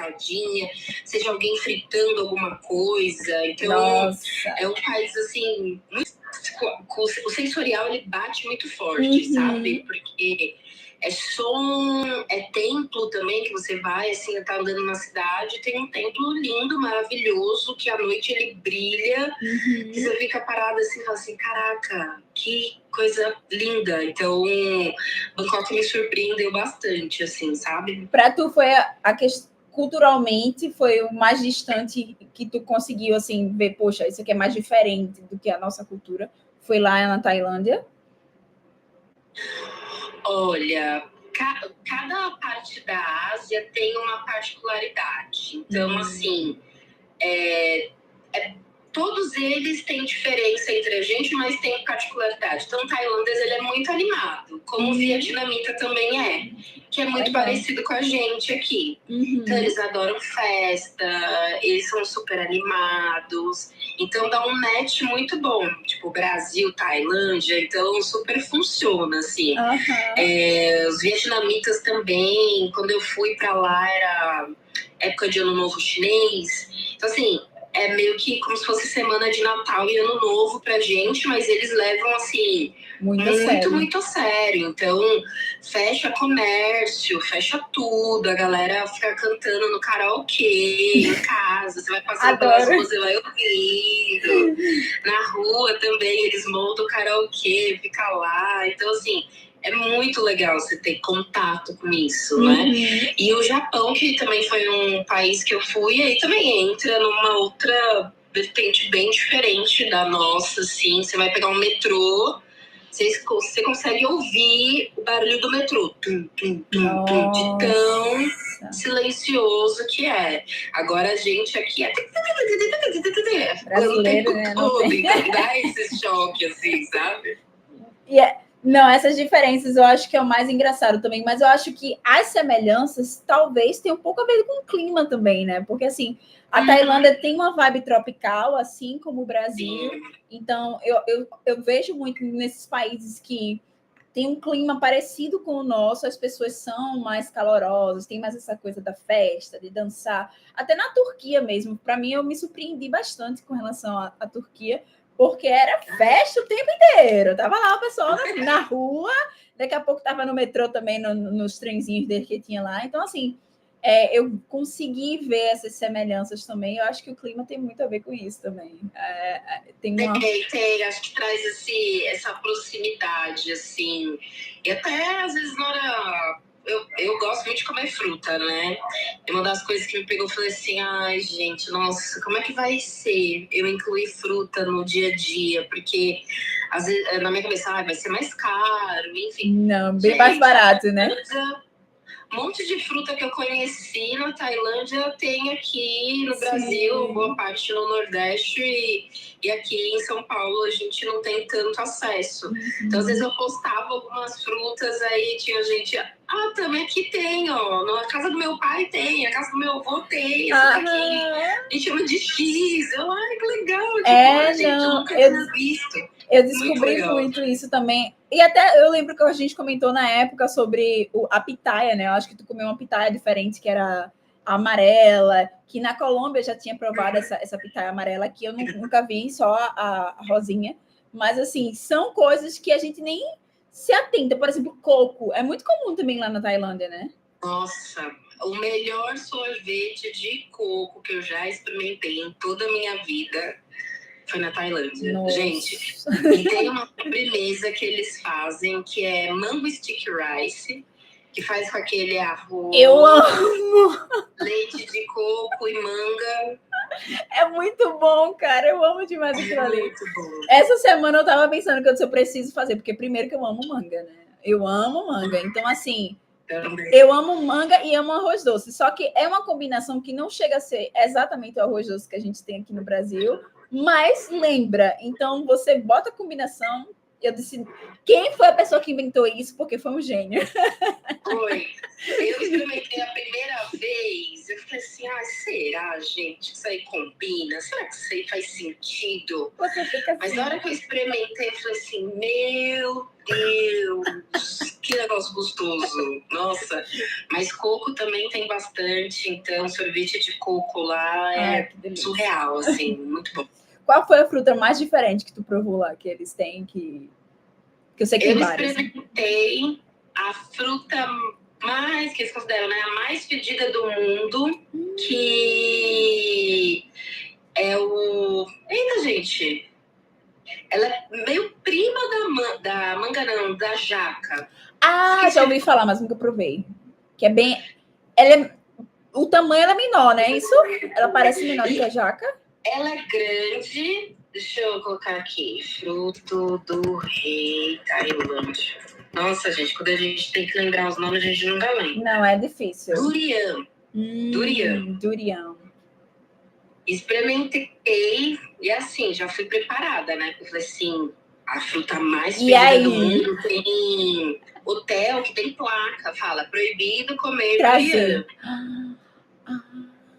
sentadinha, seja alguém fritando alguma coisa. Então, Nossa. é um país, assim, muito, o sensorial, ele bate muito forte, sabe? Porque é som, é templo também, que você vai, assim, tá andando na cidade, tem um templo lindo, maravilhoso, que à noite ele brilha, que você fica parado assim, e fala assim, caraca, que coisa linda. Então, Bangkok me surpreendeu bastante, assim, sabe? Para tu foi a questão, culturalmente, foi o mais distante que tu conseguiu, assim, ver, poxa, isso aqui é mais diferente do que a nossa cultura, foi lá na Tailândia? Olha, cada parte da Ásia tem uma particularidade. Então, assim, todos eles têm diferença entre a gente, mas tem particularidade. Então, o tailandês, ele é muito animado, como o vietnamita também é, que é muito parecido com a gente aqui. Então, eles adoram festa, eles são super animados. Então, dá um match muito bom. Tipo, Brasil, Tailândia, então super funciona, assim. Os vietnamitas também, quando eu fui pra lá, era época de Ano Novo Chinês. Então, assim, é meio que como se fosse semana de Natal e Ano Novo pra gente, mas eles levam, assim, muito a sério. Então, fecha comércio, fecha tudo, a galera fica cantando no karaokê, em casa, você vai passando pelas ruas, você vai ouvindo. Na rua também, eles montam o karaokê, fica lá. Então, assim, é muito legal você ter contato com isso, né? E o Japão, que também foi um país que eu fui, aí também entra numa outra vertente bem diferente da nossa, assim. Você vai pegar um metrô, você consegue ouvir o barulho do metrô. Tum, tum, tum, tum, de tão silencioso que é. Agora a gente aqui é brasileiro, o tempo né? todo, então dá esse choque, assim, sabe? Não, essas diferenças eu acho que é o mais engraçado também, mas eu acho que as semelhanças talvez tenham um pouco a ver com o clima também, né? Porque, assim, a Tailândia tem uma vibe tropical, assim como o Brasil. Então, eu vejo muito nesses países que tem um clima parecido com o nosso, as pessoas são mais calorosas, tem mais essa coisa da festa, de dançar. Até na Turquia mesmo, para mim, eu me surpreendi bastante com relação à Turquia, porque era festa o tempo inteiro. Tava lá o pessoal na rua, daqui a pouco tava no metrô também, nos trenzinhos dele que tinha lá. Então, assim, eu consegui ver essas semelhanças também. Eu acho que o clima tem muito a ver com isso também. Tem, acho que traz essa proximidade, assim. E até, às vezes, na hora... Eu gosto muito de comer fruta, né? E uma das coisas que me pegou, eu falei assim, ai, gente, nossa, como é que vai ser eu incluir fruta no dia a dia? Porque, às vezes, na minha cabeça, vai ser mais caro, enfim. Não, bem gente, mais barato, né? Um monte de fruta que eu conheci na Tailândia tem aqui no Brasil, boa parte no Nordeste e aqui em São Paulo a gente não tem tanto acesso. Então, às vezes eu postava algumas frutas, aí tinha gente, também aqui tem, ó, na casa do meu pai tem, a casa do meu avô tem, essa daqui a gente chama de X. Ai, que legal, gente, eu nunca tinha visto. Eu descobri muito isso também. E até eu lembro que a gente comentou na época sobre a pitaia, né? Eu acho que tu comeu uma pitaia diferente, que era amarela, que na Colômbia já tinha provado essa pitaia amarela, que eu nunca vi, só a rosinha. Mas, assim, são coisas que a gente nem se atenta. Por exemplo, coco. É muito comum também lá na Tailândia, né? Nossa, o melhor sorvete de coco que eu já experimentei em toda a minha vida foi na Tailândia. Nossa. Gente, e tem uma sobremesa que eles fazem que é mango stick rice, que faz com aquele arroz. Eu amo! Leite de coco e manga. É muito bom, cara. Eu amo demais aquilo ali. Muito bom. Essa semana eu tava pensando que eu preciso fazer, porque primeiro que eu amo manga, né? Eu amo manga. Então, assim, eu amo manga e amo arroz doce. Só que é uma combinação que não chega a ser exatamente o arroz doce que a gente tem aqui no Brasil, mas lembra. Então, você bota a combinação. Eu disse, quem foi a pessoa que inventou isso? Porque foi um gênio. Foi. Eu experimentei a primeira vez, eu falei assim, será, gente? Isso aí combina? Será que isso aí faz sentido? Você fica assim. Mas na hora que eu experimentei, eu falei assim, meu Deus, que negócio gostoso. Nossa, mas coco também tem bastante, então sorvete de coco lá é surreal, assim, muito bom. Qual foi a fruta mais diferente que tu provou lá, que eles têm, que eu sei que tem várias? Eu experimentei a fruta mais, que eles consideram, né, a mais fedida do mundo, que é o... Eita, gente! Ela é meio prima da manga, não, da jaca. Já ouvi falar, mas nunca provei. Que é bem... O tamanho ela é menor, né? Isso? Ela parece menor que a jaca? Ela é grande. Deixa eu colocar aqui. Fruto do rei Tailândia. Nossa, gente, quando a gente tem que lembrar os nomes, a gente nunca lembra. Não, é difícil. Durian. Durian. Experimentei e assim, já fui preparada, né? Porque eu falei assim, a fruta mais fedida do mundo tem hotel que tem placa, fala proibido comer durian.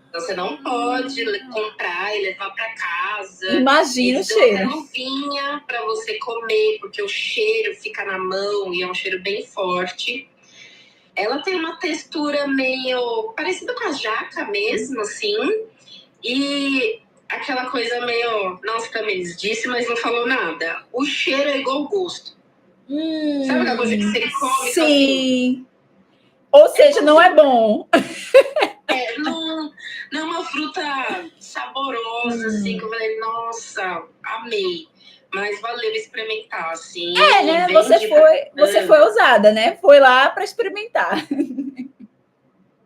Então, você não pode comprar e levar para casa. Imagina o cheiro. Eles dão luvinha para você comer, porque o cheiro fica na mão e é um cheiro bem forte. Ela tem uma textura meio parecida com a jaca mesmo, assim. E aquela coisa meio... Nossa, Camille disse, mas não falou nada. O cheiro é igual o gosto. Sabe aquela coisa que você come? Sim. Assim? Ou seja, não é bom. Não é uma fruta saborosa, assim, que eu falei, nossa, amei. Mas valeu experimentar, assim. Né? Você foi ousada, né? Foi lá para experimentar.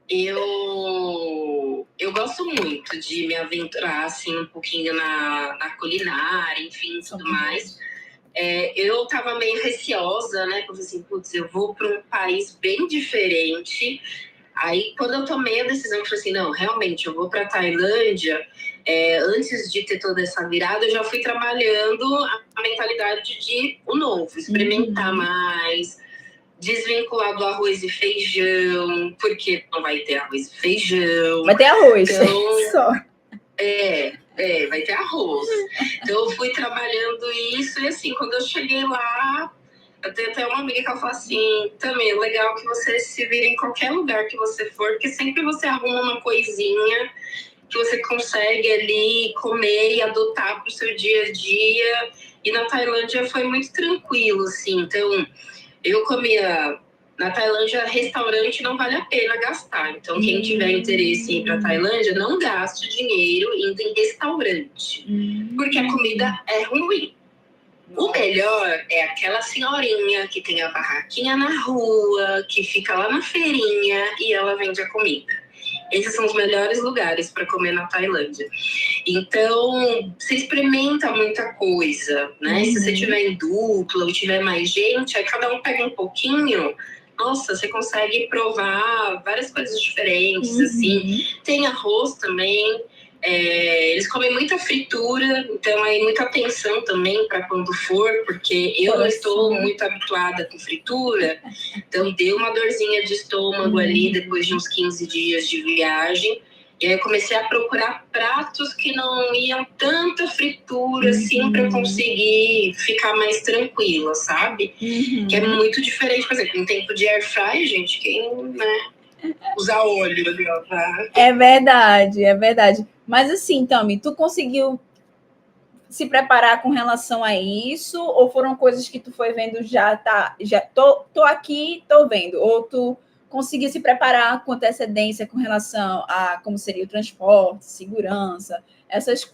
Eu gosto muito de me aventurar, assim, um pouquinho na culinária, enfim, tudo mais. Eu tava meio receosa, né? Porque assim, putz, eu vou para um país bem diferente. Aí, quando eu tomei a decisão, eu falei assim, não, realmente, eu vou para Tailândia. Antes de ter toda essa virada, eu já fui trabalhando a mentalidade de o novo, experimentar mais, desvincular do arroz e feijão, porque não vai ter arroz e feijão. Vai ter arroz, então, só. Vai ter arroz. Então, eu fui trabalhando isso e assim, quando eu cheguei lá, eu tenho até uma amiga que ela fala assim, também, legal que você se vira em qualquer lugar que você for, porque sempre você arruma uma coisinha que você consegue ali comer e adotar para o seu dia a dia. E na Tailândia foi muito tranquilo, assim. Então, eu comia... Na Tailândia, restaurante não vale a pena gastar. Então, quem tiver interesse em ir para a Tailândia, não gaste dinheiro indo em restaurante. Porque a comida é ruim. O melhor é aquela senhorinha que tem a barraquinha na rua, que fica lá na feirinha e ela vende a comida. Esses são os melhores lugares para comer na Tailândia. Então, você experimenta muita coisa, né? Se você tiver em dupla ou tiver mais gente, aí cada um pega um pouquinho. Nossa, você consegue provar várias coisas diferentes, assim. Tem arroz também. Eles comem muita fritura, então aí muita atenção também para quando for, porque eu não estou muito habituada com fritura, então deu uma dorzinha de estômago ali depois de uns 15 dias de viagem. E aí eu comecei a procurar pratos que não iam tanta fritura, assim, para eu conseguir ficar mais tranquila, sabe? Que é muito diferente, por exemplo, em tempo de air fry, gente, quem, né, usa óleo, tá? É verdade. Mas assim, Tami, tu conseguiu se preparar com relação a isso? Ou foram coisas que tu foi vendo já tô aqui, tô vendo? Ou tu conseguiu se preparar com antecedência com relação a como seria o transporte, segurança,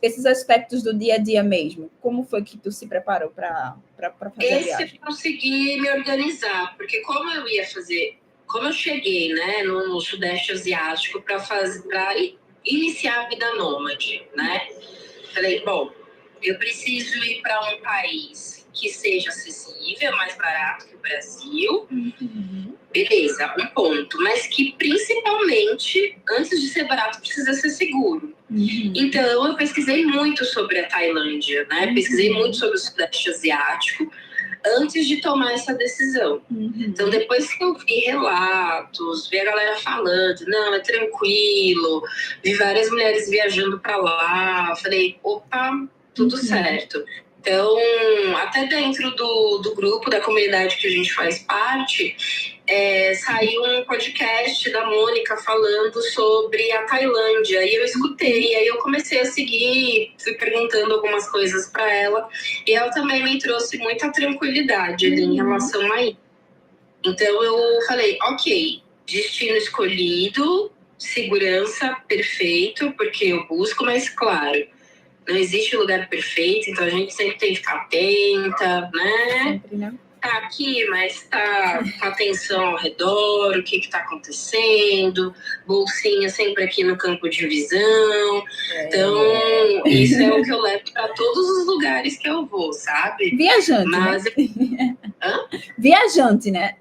esses aspectos do dia a dia mesmo? Como foi que tu se preparou para fazer a viagem? Eu consegui me organizar, porque como eu cheguei, né, no Sudeste Asiático para iniciar a vida nômade, né? Falei, bom, eu preciso ir para um país que seja acessível, mais barato que o Brasil. Beleza, um ponto. Mas que principalmente, antes de ser barato, precisa ser seguro. Então, eu pesquisei muito sobre a Tailândia, né? Pesquisei muito sobre o Sudeste Asiático. antes de tomar essa decisão. Então, depois que eu vi relatos, vi a galera falando, não, é tranquilo, vi várias mulheres viajando para lá, falei, opa, tudo certo. Então, até dentro do grupo, da comunidade que a gente faz parte, saiu um podcast da Mônica falando sobre a Tailândia. E eu escutei, aí eu comecei a seguir, fui perguntando algumas coisas para ela. E ela também me trouxe muita tranquilidade ali em relação a isso. Então, eu falei, ok, destino escolhido, segurança perfeito, porque eu busco, mas claro, não existe lugar perfeito, então a gente sempre tem que ficar atenta, né? Sempre, né? Tá aqui, mas tá com atenção ao redor, o que que tá acontecendo, bolsinha sempre aqui no campo de visão. Então, isso é o que eu levo para todos os lugares que eu vou, sabe? Viajante, mas... né? Viajante, né?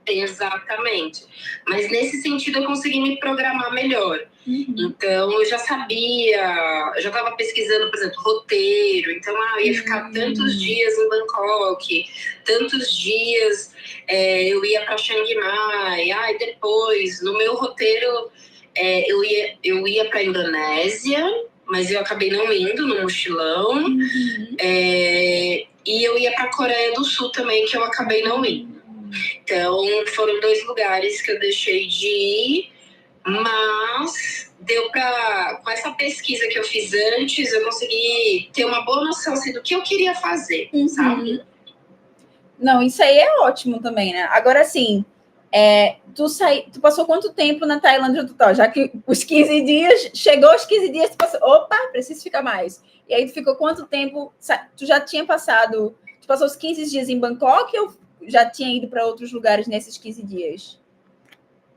Exatamente. Mas nesse sentido eu consegui me programar melhor. Então eu já sabia, eu já estava pesquisando, por exemplo, roteiro. Então eu ia ficar tantos dias em Bangkok, tantos dias eu ia para Chiang Mai. Depois, no meu roteiro, eu ia para a Indonésia, mas eu acabei não indo no mochilão. E eu ia para a Coreia do Sul também, que eu acabei não indo. Então, foram 2 lugares que eu deixei de ir, mas deu para, com essa pesquisa que eu fiz antes, eu consegui ter uma boa noção assim, do que eu queria fazer, sabe? Não, isso aí é ótimo também, né? Agora, assim, tu passou quanto tempo na Tailândia total? Já que os 15 dias, chegou aos 15 dias, tu passou, opa, preciso ficar mais. E aí tu ficou quanto tempo? Tu já tinha passado, tu passou os 15 dias em Bangkok ou já tinha ido para outros lugares nesses 15 dias?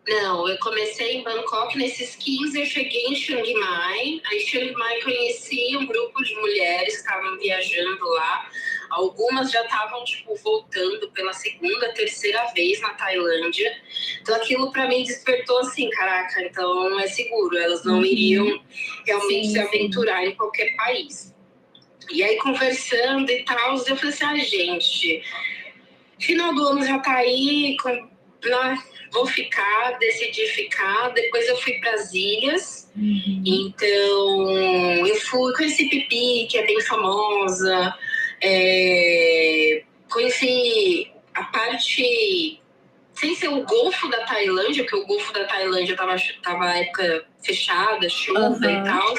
Não, eu comecei em Bangkok, nesses 15 eu cheguei em Chiang Mai. Aí em Chiang Mai conheci um grupo de mulheres que estavam viajando lá. Algumas já estavam, tipo, voltando pela 2ª, 3ª vez na Tailândia. Então aquilo para mim despertou assim, caraca, então é seguro. Elas não iriam realmente se aventurar em qualquer país. E aí conversando e tal, eu falei assim, gente, final do ano já tá aí, vou ficar, decidi ficar. Depois eu fui para as ilhas. Então eu conheci Pipi, que é bem famosa. Conheci a parte, sem ser o Golfo da Tailândia, porque o Golfo da Tailândia tava época fechada, chuva e tal.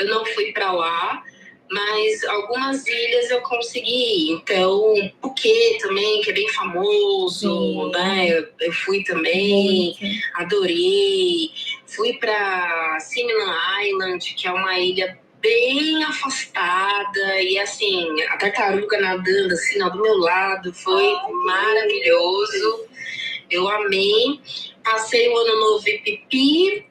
Eu não fui para lá. Mas algumas ilhas eu consegui ir. Então, Phuket também, que é bem famoso, né? Eu fui também, adorei. Fui para Similan Island, que é uma ilha bem afastada. E assim, a tartaruga nadando assim, do meu lado. Foi maravilhoso. Eu amei. Passei o ano novo em Pipi.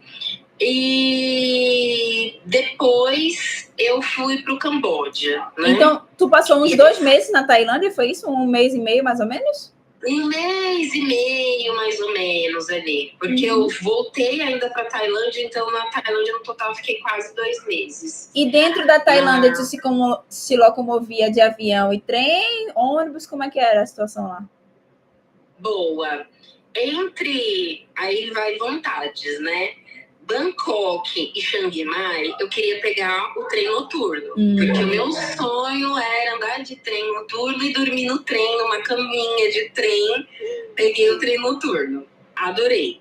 E depois eu fui para o Camboja, né? Então, tu passou uns 2 meses na Tailândia, foi isso? 1 mês e meio, mais ou menos? 1 mês e meio, mais ou menos, ali. Porque eu voltei ainda para a Tailândia, então na Tailândia no total fiquei quase 2 meses. E dentro da Tailândia, tu se locomovia de avião e trem, ônibus, como é que era a situação lá? Boa. Aí vai vontades, né? Bangkok e Chiang Mai, eu queria pegar o trem noturno. Porque o meu sonho era andar de trem noturno e dormir no trem, numa caminha de trem. Peguei o trem noturno. Adorei.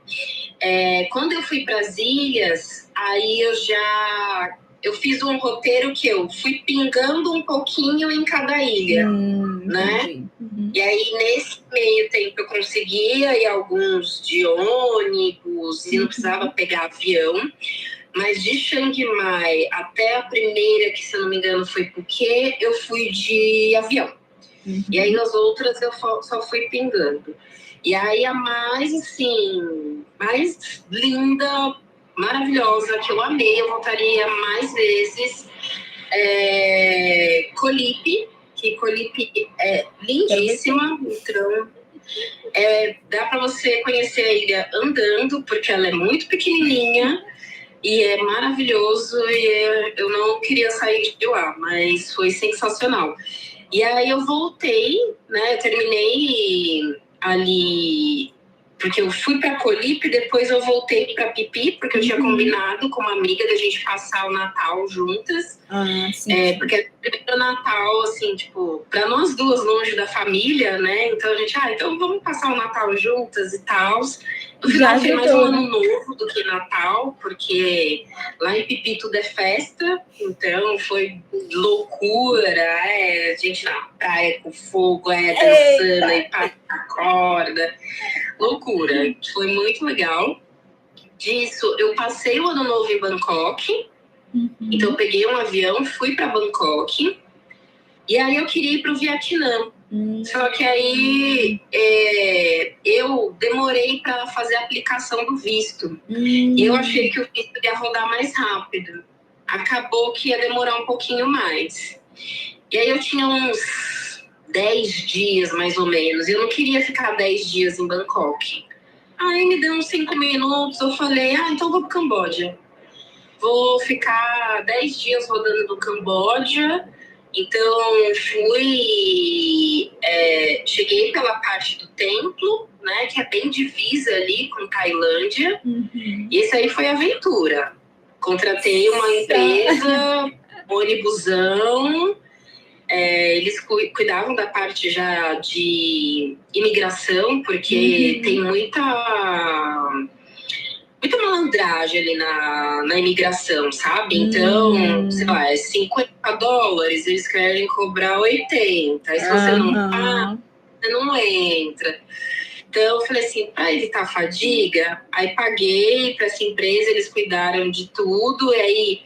Quando eu fui para as ilhas, aí eu fiz um roteiro que eu fui pingando um pouquinho em cada ilha, né? E aí, nesse meio tempo, eu conseguia ir alguns de ônibus e não precisava pegar avião. Mas de Chiang Mai até a primeira, que se eu não me engano foi Phuket, eu fui de avião. E aí, as outras eu só fui pingando. E aí, a mais, assim, mais linda, maravilhosa, que eu amei, eu voltaria mais vezes, Koh Lipe, que Koh Lipe é lindíssima, então dá para você conhecer a ilha andando, porque ela é muito pequenininha e é maravilhoso, e eu não queria sair de lá, mas foi sensacional. E aí eu voltei, né? Eu terminei ali, porque eu fui para Colípio, depois eu voltei para Pipi, porque eu tinha combinado com uma amiga da gente passar o Natal juntas. Sim. Porque é o primeiro Natal, assim, tipo, para nós duas longe da família, né? Então a gente, então vamos passar o Natal juntas e tal. No final foi mais um ano novo do que Natal, porque lá em Pipi tudo é festa, então foi loucura, gente na praia com fogo, dançando e passando corda, loucura. Foi muito legal. Disso, eu passei o ano novo em Bangkok, então eu peguei um avião, fui para Bangkok, e aí eu queria ir para o Vietnã. Só que aí eu demorei para fazer a aplicação do visto. E eu achei que o visto ia rodar mais rápido. Acabou que ia demorar um pouquinho mais. E aí eu tinha uns 10 dias, mais ou menos. E eu não queria ficar 10 dias em Bangkok. Aí me deu uns 5 minutos, eu falei, então vou pro Camboja. Vou ficar 10 dias rodando no Camboja. Então, cheguei pela parte do templo, né, que é bem divisa ali com Tailândia. E isso aí foi aventura. Contratei uma empresa, ônibusão. Eles cuidavam da parte já de imigração, porque tem muita malandragem ali na imigração, sabe? Então, sei lá, $50, eles querem cobrar 80. Aí se você não paga, você não entra. Então, eu falei assim, para evitar fadiga, aí paguei para essa empresa, eles cuidaram de tudo, e aí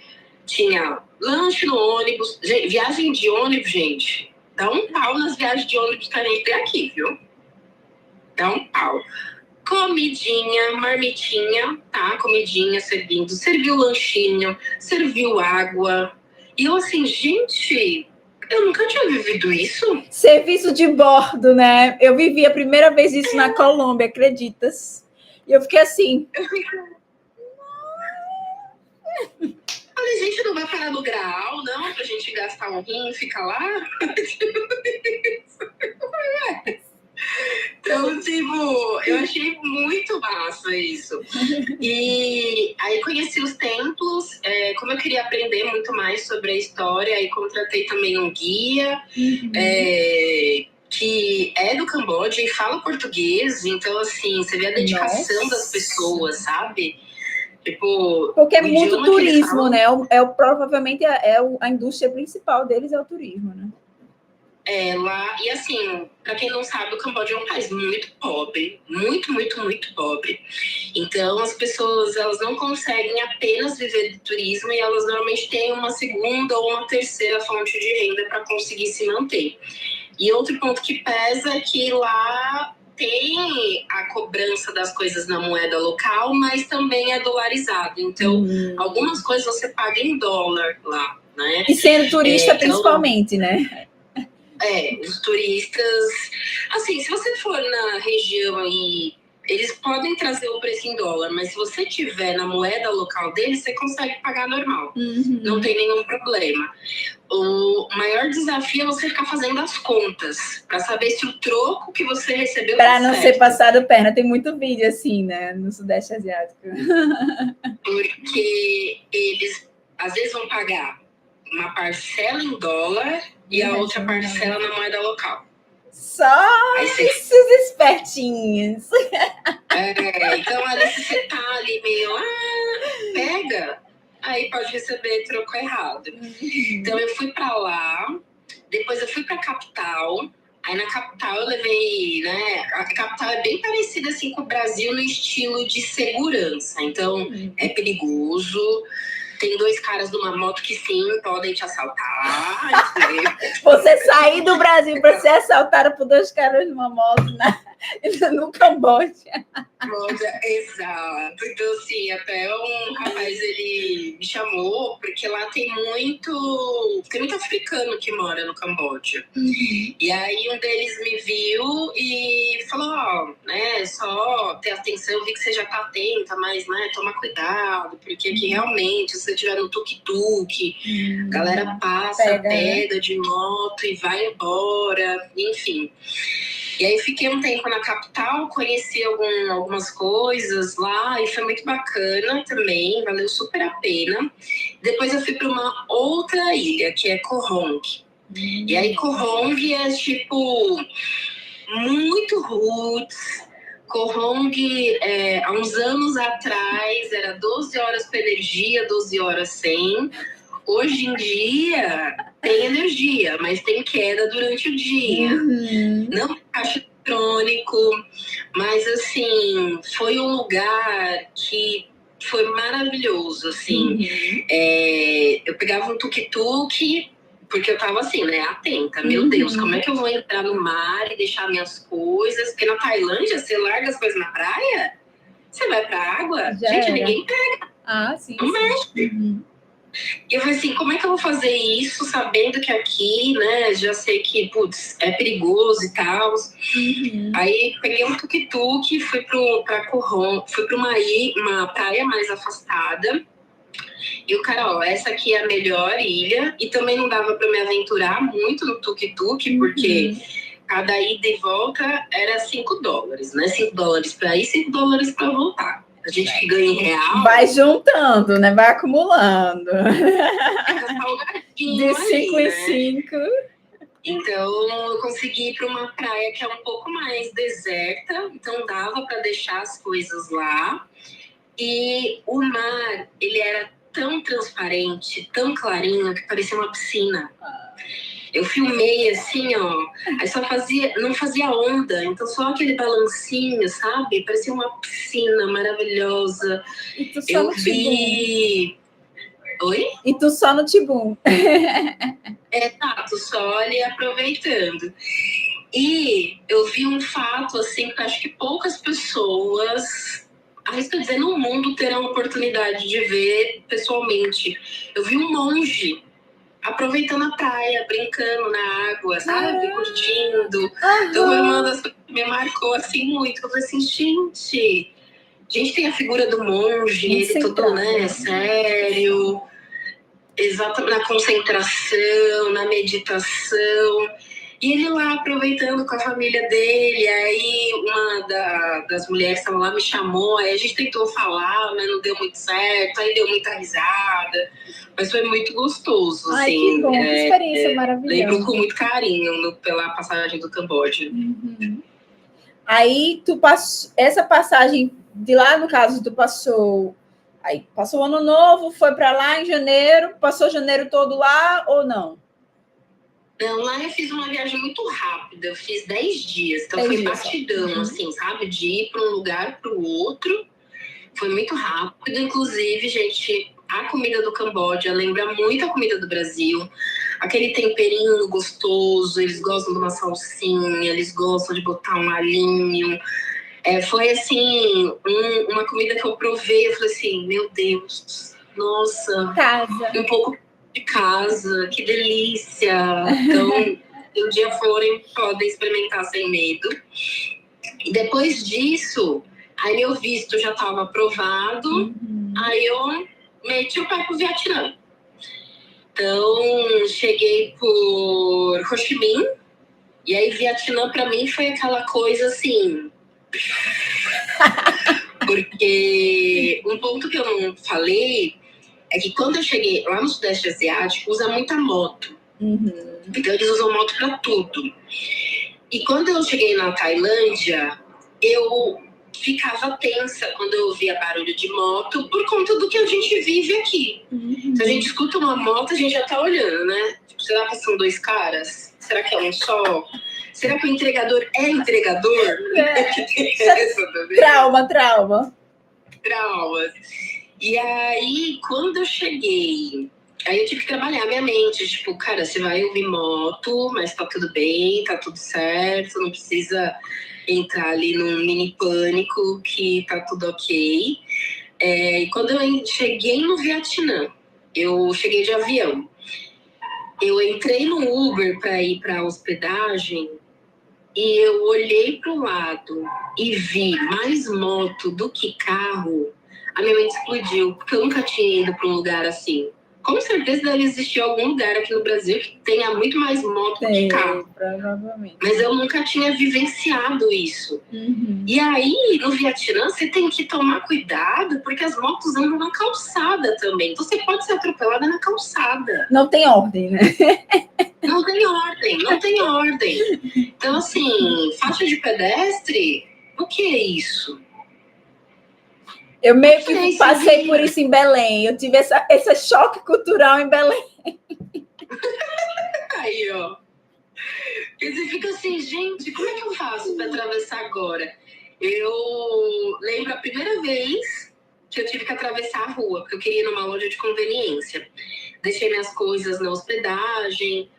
tinha lanche no ônibus. Viagem de ônibus, gente, dá um pau nas viagens de ônibus que a gente tem aqui, viu? Dá um pau. Comidinha, marmitinha, tá? Comidinha servindo. Serviu lanchinho, serviu água. E eu assim, gente, eu nunca tinha vivido isso. Serviço de bordo, né? Eu vivi a primeira vez isso na Colômbia, acreditas? E eu fiquei assim... Falei, gente, não vai parar no Graal, não? Pra gente gastar um rim e ficar lá? Então, tipo, eu achei muito massa isso. E aí conheci os templos, como eu queria aprender muito mais sobre a história, aí contratei também um guia, que é do Camboja e fala português, então, assim, você vê a dedicação das pessoas, sabe? Tipo, porque é muito turismo, né? Provavelmente a indústria principal deles é o turismo, né? Lá, e assim, para quem não sabe, o Camboja é um país muito pobre, muito, muito, muito pobre. Então, as pessoas, elas não conseguem apenas viver de turismo e elas normalmente têm uma segunda ou uma terceira fonte de renda para conseguir se manter. E outro ponto que pesa é que lá tem a cobrança das coisas na moeda local, mas também é dolarizado. Então, algumas coisas você paga em dólar lá, né? E sendo turista, principalmente, né? Os turistas... Assim, se você for na região aí, eles podem trazer o preço em dólar, mas se você tiver na moeda local deles, você consegue pagar normal. Não tem nenhum problema. O maior desafio é você ficar fazendo as contas, para saber se o troco que você recebeu... Para não ser passado perna. Tem muito vídeo assim, né? No Sudeste Asiático. Porque eles, às vezes, vão pagar uma parcela em dólar e a outra parcela na moeda local. Só esses espertinhos. Então, ali se você tá ali meio... pega, aí pode receber troco errado. Então, eu fui para lá, depois eu fui para a capital. Aí, na capital, eu levei, né? A capital é bem parecida, assim, com o Brasil no estilo de segurança. Então, é perigoso. Tem 2 caras numa moto que sim, podem te assaltar. Você sair do Brasil para ser assaltada por 2 caras numa moto no Camboja. Exato. Então, assim, até um rapaz, ele me chamou, porque lá tem muito africano que mora no Camboja. E aí um deles me viu e falou, ó, né, só ter atenção, eu vi que você já tá atenta, mas, né, toma cuidado, porque aqui realmente, se você estiver no tuk-tuk, a galera passa, pega de moto e vai embora, enfim. E aí fiquei um tempo na capital, conheci algumas coisas lá e foi muito bacana também, valeu super a pena. Depois eu fui para uma outra ilha, que é Koh Rong. E aí Koh Rong é tipo muito roots. Koh Rong, há uns anos atrás, era 12 horas para energia, 12 horas sem. Hoje em dia tem energia, mas tem queda durante o dia. Não tem caixa eletrônico, mas assim, foi um lugar que foi maravilhoso, assim. Eu pegava um tuk-tuk, porque eu tava assim, né, atenta. Meu Deus, como é que eu vou entrar no mar e deixar minhas coisas? Porque na Tailândia, você larga as coisas na praia, você vai pra água, gente, ninguém pega. Não mexe. E eu falei assim, como é que eu vou fazer isso sabendo que aqui, né, já sei que, putz, é perigoso e tal. Aí peguei um tuk-tuk, fui pra Coron, fui pra uma praia mais afastada. E o cara, ó, essa aqui é a melhor ilha. E também não dava pra me aventurar muito no tuk-tuk, porque cada ida e volta era $5, né? $5 pra ir, $5 pra voltar. A gente que ganha em real... Vai juntando, né? Vai acumulando. De 5 em 5. Então, eu consegui ir para uma praia que é um pouco mais deserta. Então, dava para deixar as coisas lá. E o mar, ele era tão transparente, tão clarinho, que parecia uma piscina. Eu filmei assim, ó, aí não fazia onda, então só aquele balancinho, sabe? Parecia uma piscina maravilhosa. E tu só no vi... Oi? E tu só no Tibum. Tá, tu só ali aproveitando. E eu vi um fato, assim, que acho que poucas pessoas, arrisco dizer, no mundo terão a oportunidade de ver pessoalmente. Eu vi um monge aproveitando a praia, brincando na água, sabe? Curtindo. Então, foi uma das coisas que me marcou, assim, muito. Eu falei assim, gente tem a figura do monge, ele todo, né, sério, exatamente na concentração, na meditação. E ele lá aproveitando com a família dele, aí uma das mulheres que estava lá me chamou, aí a gente tentou falar, mas não deu muito certo, aí deu muita risada, mas foi muito gostoso, Ai, assim. Que bom, que experiência maravilhosa. Lembro com muito carinho pela passagem do Camboja. Aí tu passou, essa passagem de lá, no caso, tu passou o ano novo, foi para lá em janeiro, passou janeiro todo lá ou não? Não, lá eu fiz uma viagem muito rápida, eu fiz 10 dias, então foi batidão, assim, sabe? De ir para um lugar para o outro, foi muito rápido. Inclusive, gente, a comida do Camboja lembra muito a comida do Brasil, aquele temperinho gostoso, eles gostam de uma salsinha, eles gostam de botar um alhinho. Foi, assim, uma comida que eu provei, eu falei assim, meu Deus, nossa, um pouco de casa, que delícia. Então, se um dia forem, podem experimentar sem medo. E depois disso, aí meu visto já estava aprovado, aí eu meti o pé pro Vietnã. Então, cheguei por Ho Chi Minh, e aí Vietnã para mim foi aquela coisa assim... Porque um ponto que eu não falei é que quando eu cheguei lá no Sudeste Asiático, usa muita moto. Então eles usam moto para tudo. E quando eu cheguei na Tailândia, eu ficava tensa quando eu ouvia barulho de moto por conta do que a gente vive aqui. Se a gente escuta uma moto, a gente já tá olhando, né? Tipo, será que são dois caras? Será que é um só? Será que o entregador é entregador? Traumas. E aí, quando eu cheguei Aí eu tive que trabalhar minha mente, tipo, cara, você vai ouvir moto, mas tá tudo bem, tá tudo certo, não precisa entrar ali num mini pânico que tá tudo ok. E quando eu cheguei no Vietnã, eu cheguei de avião. Eu entrei no Uber para ir para a hospedagem e eu olhei para o lado e vi mais moto do que carro. A minha mente explodiu, porque eu nunca tinha ido para um lugar assim. Com certeza deve existir algum lugar aqui no Brasil que tenha muito mais moto do que carro. Provavelmente. Mas eu nunca tinha vivenciado isso. E aí, no Vietnã, você tem que tomar cuidado, porque as motos andam na calçada também. Então, você pode ser atropelada na calçada. Não tem ordem, né? Não tem ordem, não tem ordem. Então, assim, faixa de pedestre, o que é isso? Eu meio que passei por isso em Belém. Eu tive esse choque cultural em Belém. Aí, ó. E você fica assim, gente, como é que eu faço para atravessar agora? Eu lembro a primeira vez que eu tive que atravessar a rua, porque eu queria ir numa loja de conveniência. Deixei minhas coisas na hospedagem,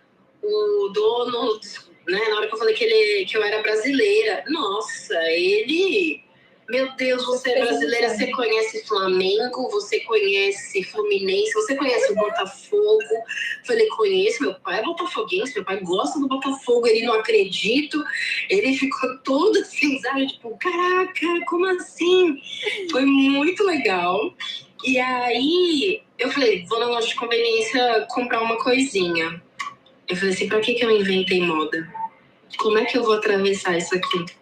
o dono, né, na hora que eu falei que eu era brasileira, nossa, ele... Meu Deus, você é brasileira, você conhece Flamengo, você conhece Fluminense, você conhece o Botafogo. Falei, conheço, meu pai é botafoguense, meu pai gosta do Botafogo, ele não acredita. Ele ficou todo assim, sabe? Tipo, caraca, como assim? Foi muito legal. E aí, eu falei, vou na loja de conveniência comprar uma coisinha. Eu falei assim, pra que eu inventei moda? Como é que eu vou atravessar isso aqui?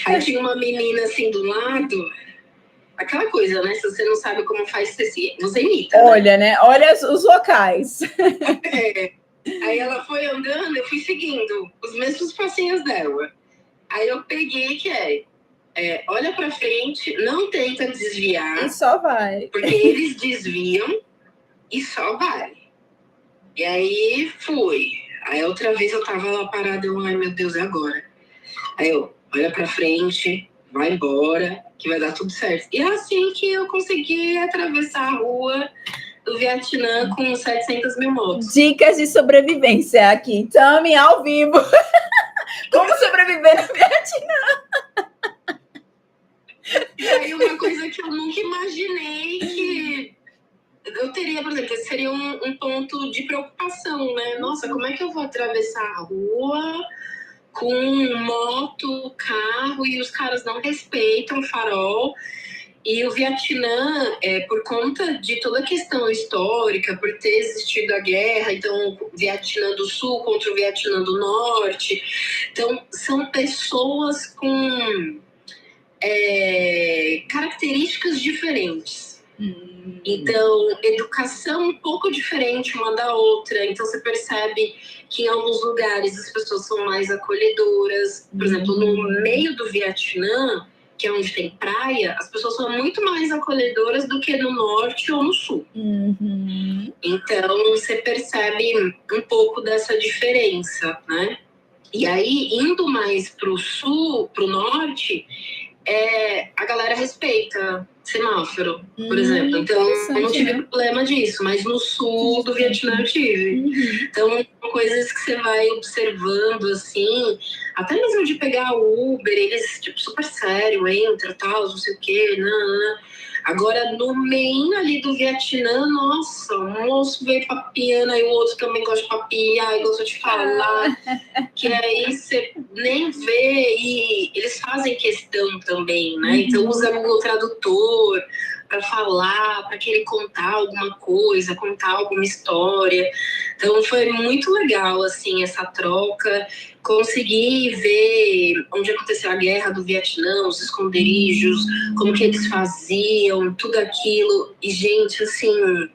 Aí tinha uma menina assim do lado, aquela coisa, né? Se você não sabe como faz, você imita. Olha, né? Olha os locais. Aí ela foi andando, eu fui seguindo os mesmos passinhos dela. Aí eu peguei olha pra frente, não tenta desviar. E só vai. Porque eles desviam e só vai. E aí fui. Aí outra vez eu tava lá parada, ai meu Deus, é agora. Aí eu, olha pra frente, vai embora, que vai dar tudo certo. E é assim que eu consegui atravessar a rua do Vietnã com 700 mil motos. Dicas de sobrevivência aqui. Tami, ao vivo. Como sobreviver no Vietnã? E aí uma coisa que eu nunca imaginei que eu teria, por exemplo, seria um ponto de preocupação, né? Nossa, como é que eu vou atravessar a rua com moto, carro, e os caras não respeitam o farol. E o Vietnã, por conta de toda a questão histórica, por ter existido a guerra, então, o Vietnã do Sul contra o Vietnã do Norte, então, são pessoas com características diferentes. Então, educação um pouco diferente uma da outra. Então, você percebe que em alguns lugares as pessoas são mais acolhedoras. Por exemplo, no meio do Vietnã, que é onde tem praia, as pessoas são muito mais acolhedoras do que no norte ou no sul. Então, você percebe um pouco dessa diferença, né? E aí, indo mais para o sul, para o norte, a galera respeita semáforo, por exemplo. Então, eu não tive problema disso, mas no sul do Vietnã eu tive. Então, coisas que você vai observando, assim, até mesmo de pegar o Uber, eles, tipo, super sério, entra, tal, não sei o quê, não. Agora, no meio ali do Vietnã, nossa, um moço veio papiando, e o outro também gosta de papiar, e gosta de falar, que aí você nem vê, e eles fazem questão também, né? Então, usa o tradutor para falar, para querer contar alguma coisa, contar alguma história. Então, foi muito legal, assim, essa troca. Consegui ver onde aconteceu a guerra do Vietnã, os esconderijos, como que eles faziam, tudo aquilo. E, gente, assim,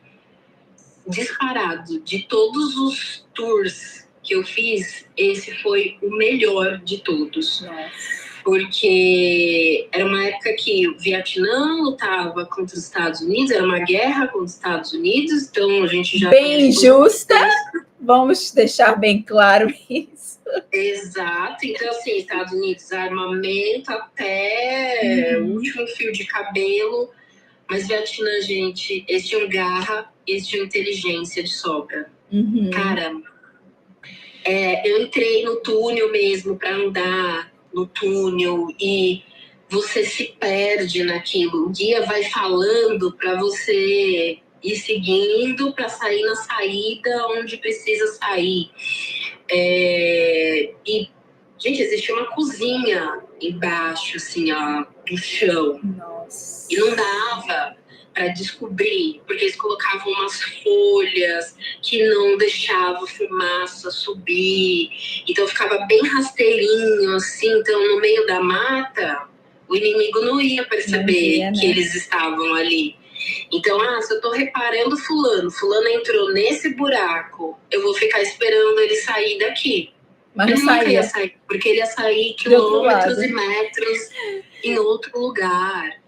disparado, de todos os tours que eu fiz, esse foi o melhor de todos. Porque era uma época que o Vietnã lutava contra os Estados Unidos, era uma guerra contra os Estados Unidos, então a gente já... Bem justa, vamos deixar bem claro isso. Exato, então assim, Estados Unidos, armamento até o último fio de cabelo Mas Vietnã, gente, eles tinham garra, eles tinham inteligência de sobra. Cara, eu entrei no túnel mesmo para andar no túnel e você se perde naquilo. O guia vai falando para você ir seguindo para sair na saída onde precisa sair. E, gente, existia uma cozinha embaixo, assim, ó, do chão. Nossa. E não dava para descobrir, porque eles colocavam umas folhas que não deixavam fumaça subir. Então ficava bem rasteirinho, assim. Então, no meio da mata, o inimigo não ia perceber que eles estavam ali. Então, se eu tô reparando fulano entrou nesse buraco, eu vou ficar esperando ele sair daqui. Mas ele nunca ia sair, porque ele ia sair quilômetros e metros em outro lugar.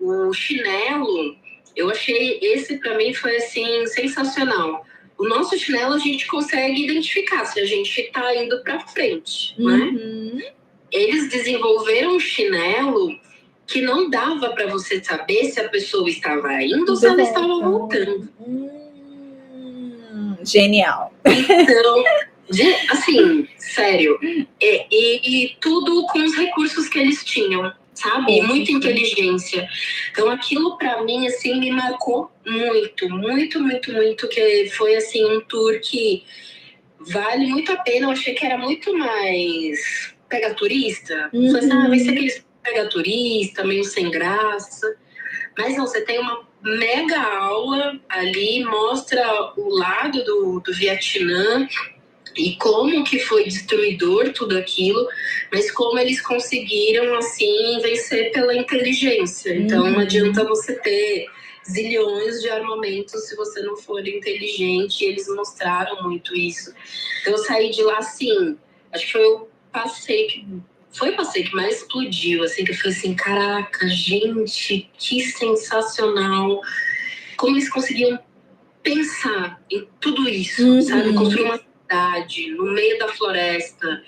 O chinelo, eu achei, esse pra mim foi assim, sensacional. O nosso chinelo a gente consegue identificar se a gente tá indo pra frente, né? Eles desenvolveram um chinelo que não dava para você saber se a pessoa estava indo ou se ela estava voltando. Genial. Então, assim, sério. E tudo com os recursos que eles tinham, sabe? E muita inteligência. Então, aquilo para mim, assim, me marcou muito, muito, muito, muito. Que foi, assim, um tour que vale muito a pena. Eu achei que era muito mais pega turista. Falei assim, vai ser aqueles pega turista, meio sem graça. Mas não, você tem uma mega aula ali, mostra o lado do Vietnã e como que foi destruidor tudo aquilo, mas como eles conseguiram, assim, vencer pela inteligência. Então, não adianta você ter zilhões de armamentos se você não for inteligente, e eles mostraram muito isso. Então, eu saí de lá, assim, acho que foi o passeio que mais explodiu, assim, que eu falei assim, caraca, gente, que sensacional. Como eles conseguiam pensar em tudo isso, sabe? Construir uma cidade no meio da floresta.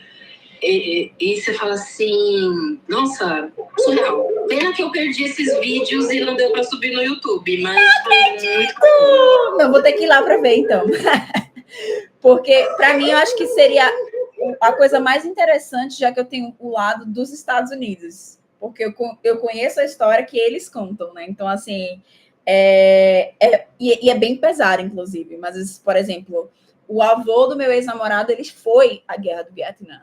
E você fala assim, nossa, surreal. Pena que eu perdi esses vídeos e não deu para subir no YouTube, mas foi muito bom. Não, vou ter que ir lá para ver, então. Porque, para mim, eu acho que seria a coisa mais interessante, já que eu tenho o lado dos Estados Unidos. Porque eu conheço a história que eles contam, né? Então, assim, e é bem pesado, inclusive. Mas, por exemplo, o avô do meu ex-namorado, ele foi à Guerra do Vietnã.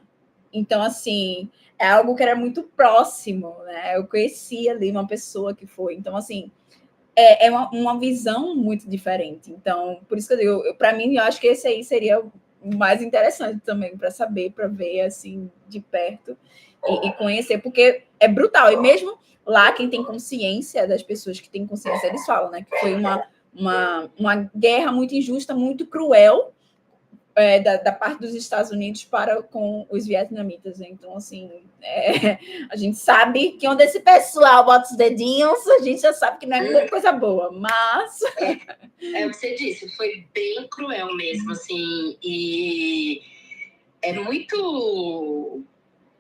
Então, assim, é algo que era muito próximo, né? Eu conheci ali uma pessoa que foi. Então, assim, é uma visão muito diferente. Então, por isso que eu digo, para mim, eu acho que esse aí seria o mais interessante também, para saber, para ver, assim, de perto e conhecer, porque é brutal. E mesmo lá, quem tem consciência, das pessoas que têm consciência, eles falam, né? Que foi uma guerra muito injusta, muito cruel, da parte dos Estados Unidos para com os vietnamitas. Então, assim, a gente sabe que onde esse pessoal bota os dedinhos, a gente já sabe que não é muita coisa boa, mas... É o que você disse, foi bem cruel mesmo, assim, e é muito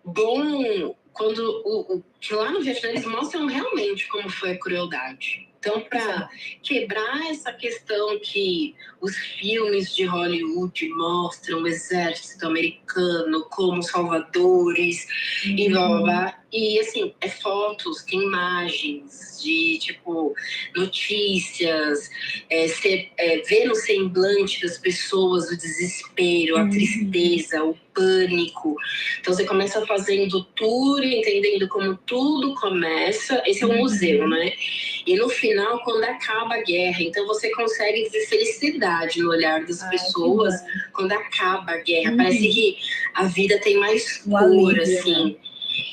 bom quando que lá no Vietnã eles mostram realmente como foi a crueldade. Então, para quebrar essa questão que os filmes de Hollywood mostram o exército americano como salvadores e blá, blá, blá. E, assim, fotos, tem imagens de, tipo, notícias, ver no semblante das pessoas o desespero, a tristeza, o pânico. Então, você começa fazendo tour, entendendo como tudo começa. Esse é um museu, né? E no final, quando acaba a guerra, então você consegue ver felicidade no olhar das pessoas quando acaba a guerra. Parece que a vida tem mais cor, assim. Né?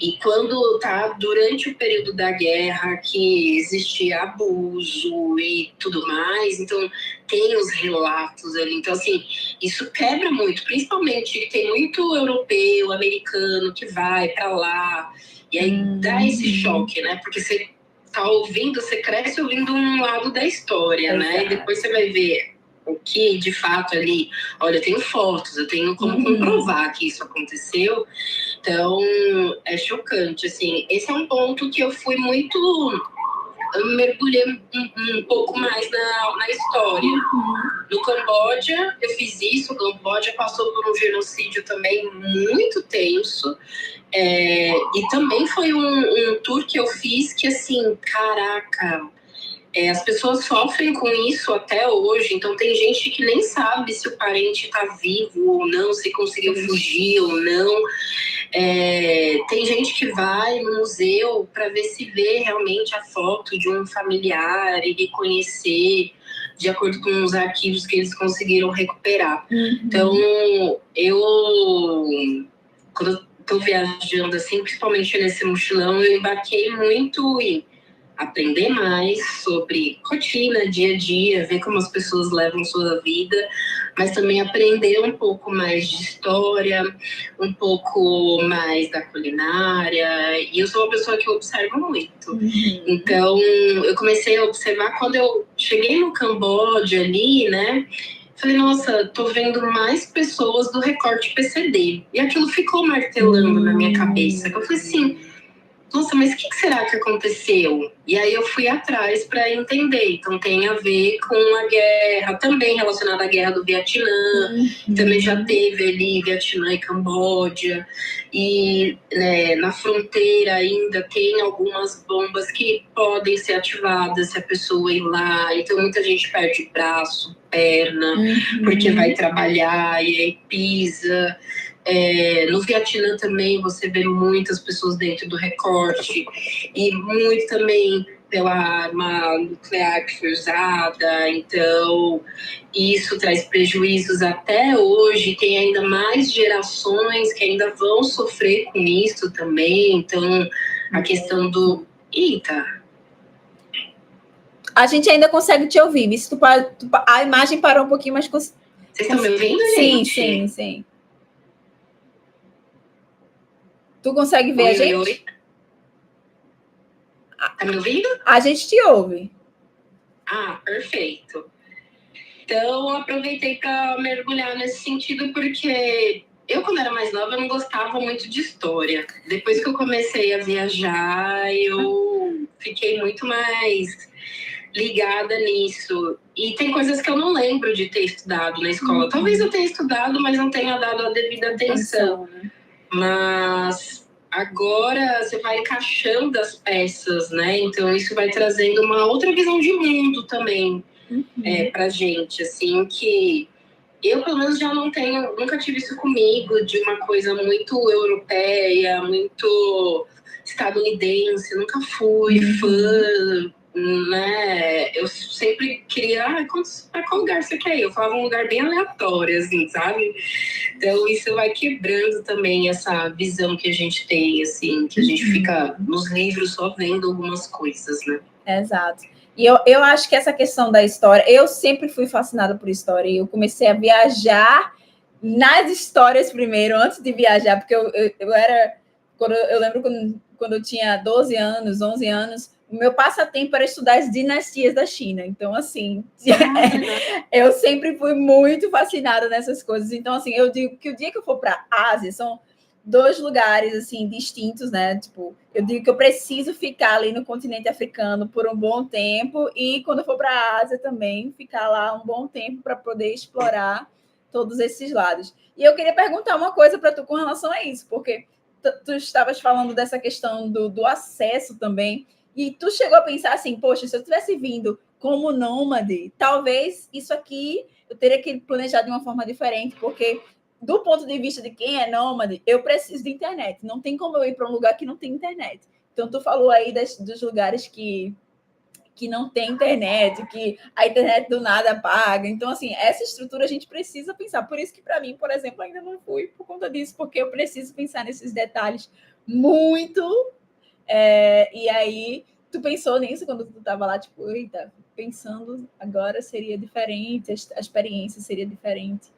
E quando tá durante o período da guerra que existia abuso e tudo mais, então tem os relatos ali. Então, assim, isso quebra muito, principalmente que tem muito europeu, americano que vai para lá. E aí dá esse choque, né? Porque você tá ouvindo, você cresce ouvindo um lado da história, né? E depois você vai ver o que de fato ali, olha, eu tenho fotos, eu tenho como comprovar que isso aconteceu. Então, é chocante, assim. Esse é um ponto que eu fui muito eu mergulhei um pouco mais na história. No Camboja, eu fiz isso. O Camboja passou por um genocídio também muito tenso. E também foi um tour que eu fiz que, assim, caraca... as pessoas sofrem com isso até hoje, então tem gente que nem sabe se o parente está vivo ou não, se conseguiu fugir ou não. Tem gente que vai no museu para ver se vê realmente a foto de um familiar e reconhecer de acordo com os arquivos que eles conseguiram recuperar. Então, quando eu estou viajando, assim, principalmente nesse mochilão, eu embarquei muito em aprender mais sobre rotina, dia a dia, ver como as pessoas levam sua vida, mas também aprender um pouco mais de história, um pouco mais da culinária. E eu sou uma pessoa que observa muito. Então, eu comecei a observar quando eu cheguei no Camboja ali, né? Falei, nossa, tô vendo mais pessoas do recorte PCD. E aquilo ficou martelando na minha cabeça. Eu falei assim, nossa, mas o que será que aconteceu? E aí eu fui atrás para entender. Então tem a ver com a guerra, também relacionada à guerra do Vietnã. Também já teve ali Vietnã e Camboja. E na fronteira ainda tem algumas bombas que podem ser ativadas se a pessoa ir lá. Então muita gente perde braço, perna, porque vai trabalhar e aí pisa. No Vietnã também você vê muitas pessoas dentro do recorte e muito também pela arma nuclear que foi usada. Então isso traz prejuízos até hoje. Tem ainda mais gerações que ainda vão sofrer com isso também. Então a questão do... Eita! A gente ainda consegue te ouvir. A imagem parou um pouquinho, mas... Vocês estão me ouvindo, gente? Sim. Tu consegue ver a gente? Oi. Tá me ouvindo? A gente te ouve. Ah, perfeito. Então, eu aproveitei para mergulhar nesse sentido, porque eu, quando era mais nova, eu não gostava muito de história. Depois que eu comecei a viajar, eu fiquei muito mais ligada nisso. E tem coisas que eu não lembro de ter estudado na escola. Talvez eu tenha estudado, mas não tenha dado a devida atenção. Mas agora você vai encaixando as peças, né? Então isso vai trazendo uma outra visão de mundo também pra gente, assim, que eu pelo menos já não tenho, nunca tive isso comigo, de uma coisa muito europeia, muito estadunidense. Eu nunca fui fã, né? Eu sempre queria, pra qual lugar você quer ir? Eu falava um lugar bem aleatório, assim, sabe? Então isso vai quebrando também essa visão que a gente tem, assim, que a gente fica nos livros só vendo algumas coisas, né? Exato. E eu acho que essa questão da história, eu sempre fui fascinada por história, e eu comecei a viajar nas histórias primeiro, antes de viajar, porque eu era... Eu lembro quando eu tinha 12 anos, 11 anos, o meu passatempo era estudar as dinastias da China. Então, assim, eu sempre fui muito fascinada nessas coisas. Então, assim, eu digo que o dia que eu for para a Ásia, são 2 lugares, assim, distintos, né? Tipo, eu digo que eu preciso ficar ali no continente africano por um bom tempo, e quando eu for para a Ásia também, ficar lá um bom tempo para poder explorar todos esses lados. E eu queria perguntar uma coisa para tu com relação a isso, porque tu estavas falando dessa questão do acesso também, e tu chegou a pensar assim, poxa, se eu tivesse vindo como nômade, talvez isso aqui eu teria que planejar de uma forma diferente, porque do ponto de vista de quem é nômade, eu preciso de internet. Não tem como eu ir para um lugar que não tem internet. Então, tu falou aí dos lugares que não tem internet, que a internet do nada paga. Então, assim, essa estrutura a gente precisa pensar. Por isso que, para mim, por exemplo, ainda não fui por conta disso, porque eu preciso pensar nesses detalhes muito. E aí, tu pensou nisso quando tu estava lá, tipo, eita, pensando agora seria diferente, a experiência seria diferente.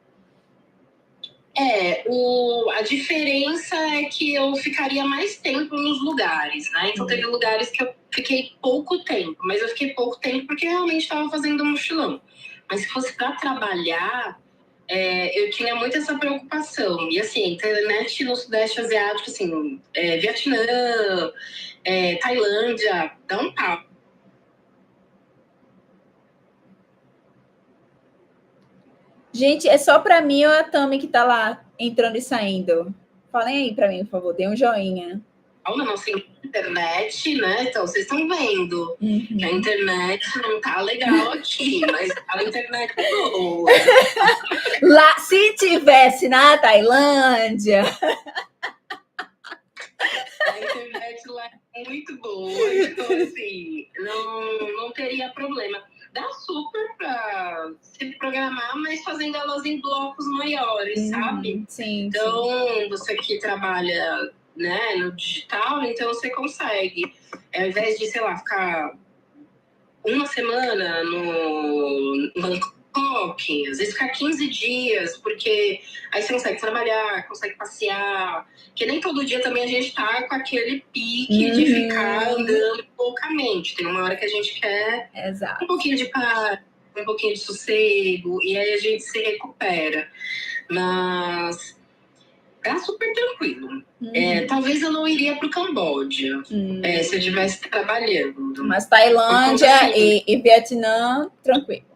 A diferença é que eu ficaria mais tempo nos lugares, né? Então teve lugares que eu fiquei pouco tempo, mas eu fiquei pouco tempo porque realmente estava fazendo um mochilão. Mas se fosse para trabalhar, eu tinha muito essa preocupação. E assim, internet no Sudeste Asiático, assim, Vietnã, Tailândia, dá um papo. Gente, é só para mim ou a Tami que tá lá entrando e saindo? Falem aí para mim, por favor, dê um joinha. A nossa internet, né? Então, vocês estão vendo que a internet não tá legal aqui, mas a internet é boa. Lá, se tivesse na Tailândia... A internet lá é muito boa, então, assim, não teria problema. Dá super para se programar, mas fazendo elas em blocos maiores, sabe? Sim. Então, você que trabalha, né, no digital, então você consegue. Ao invés de, sei lá, ficar uma semana no Bangkok, às vezes ficar 15 dias, porque aí você consegue trabalhar, consegue passear, que nem todo dia também a gente tá com aquele pique de ficar andando poucamente. Tem uma hora que a gente quer um pouquinho de paz, um pouquinho de sossego, e aí a gente se recupera. Mas tá super tranquilo. Talvez eu não iria para o Camboja, se eu estivesse trabalhando. Mas Tailândia e Vietnã, tranquilo.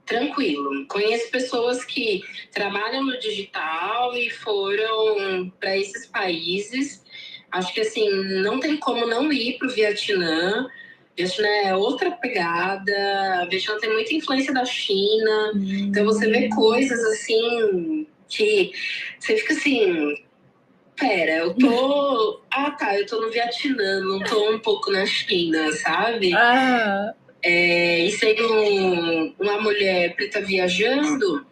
Tranquilo. Conheço pessoas que trabalham no digital e foram para esses países. Acho que, assim, não tem como não ir para o Vietnã. Vietnã é outra pegada. O Vietnã tem muita influência da China. Então, você vê coisas, assim, que você fica assim... Pera, eu tô... eu tô no Vietnã, não tô um pouco na China, sabe? E sendo uma mulher preta viajando,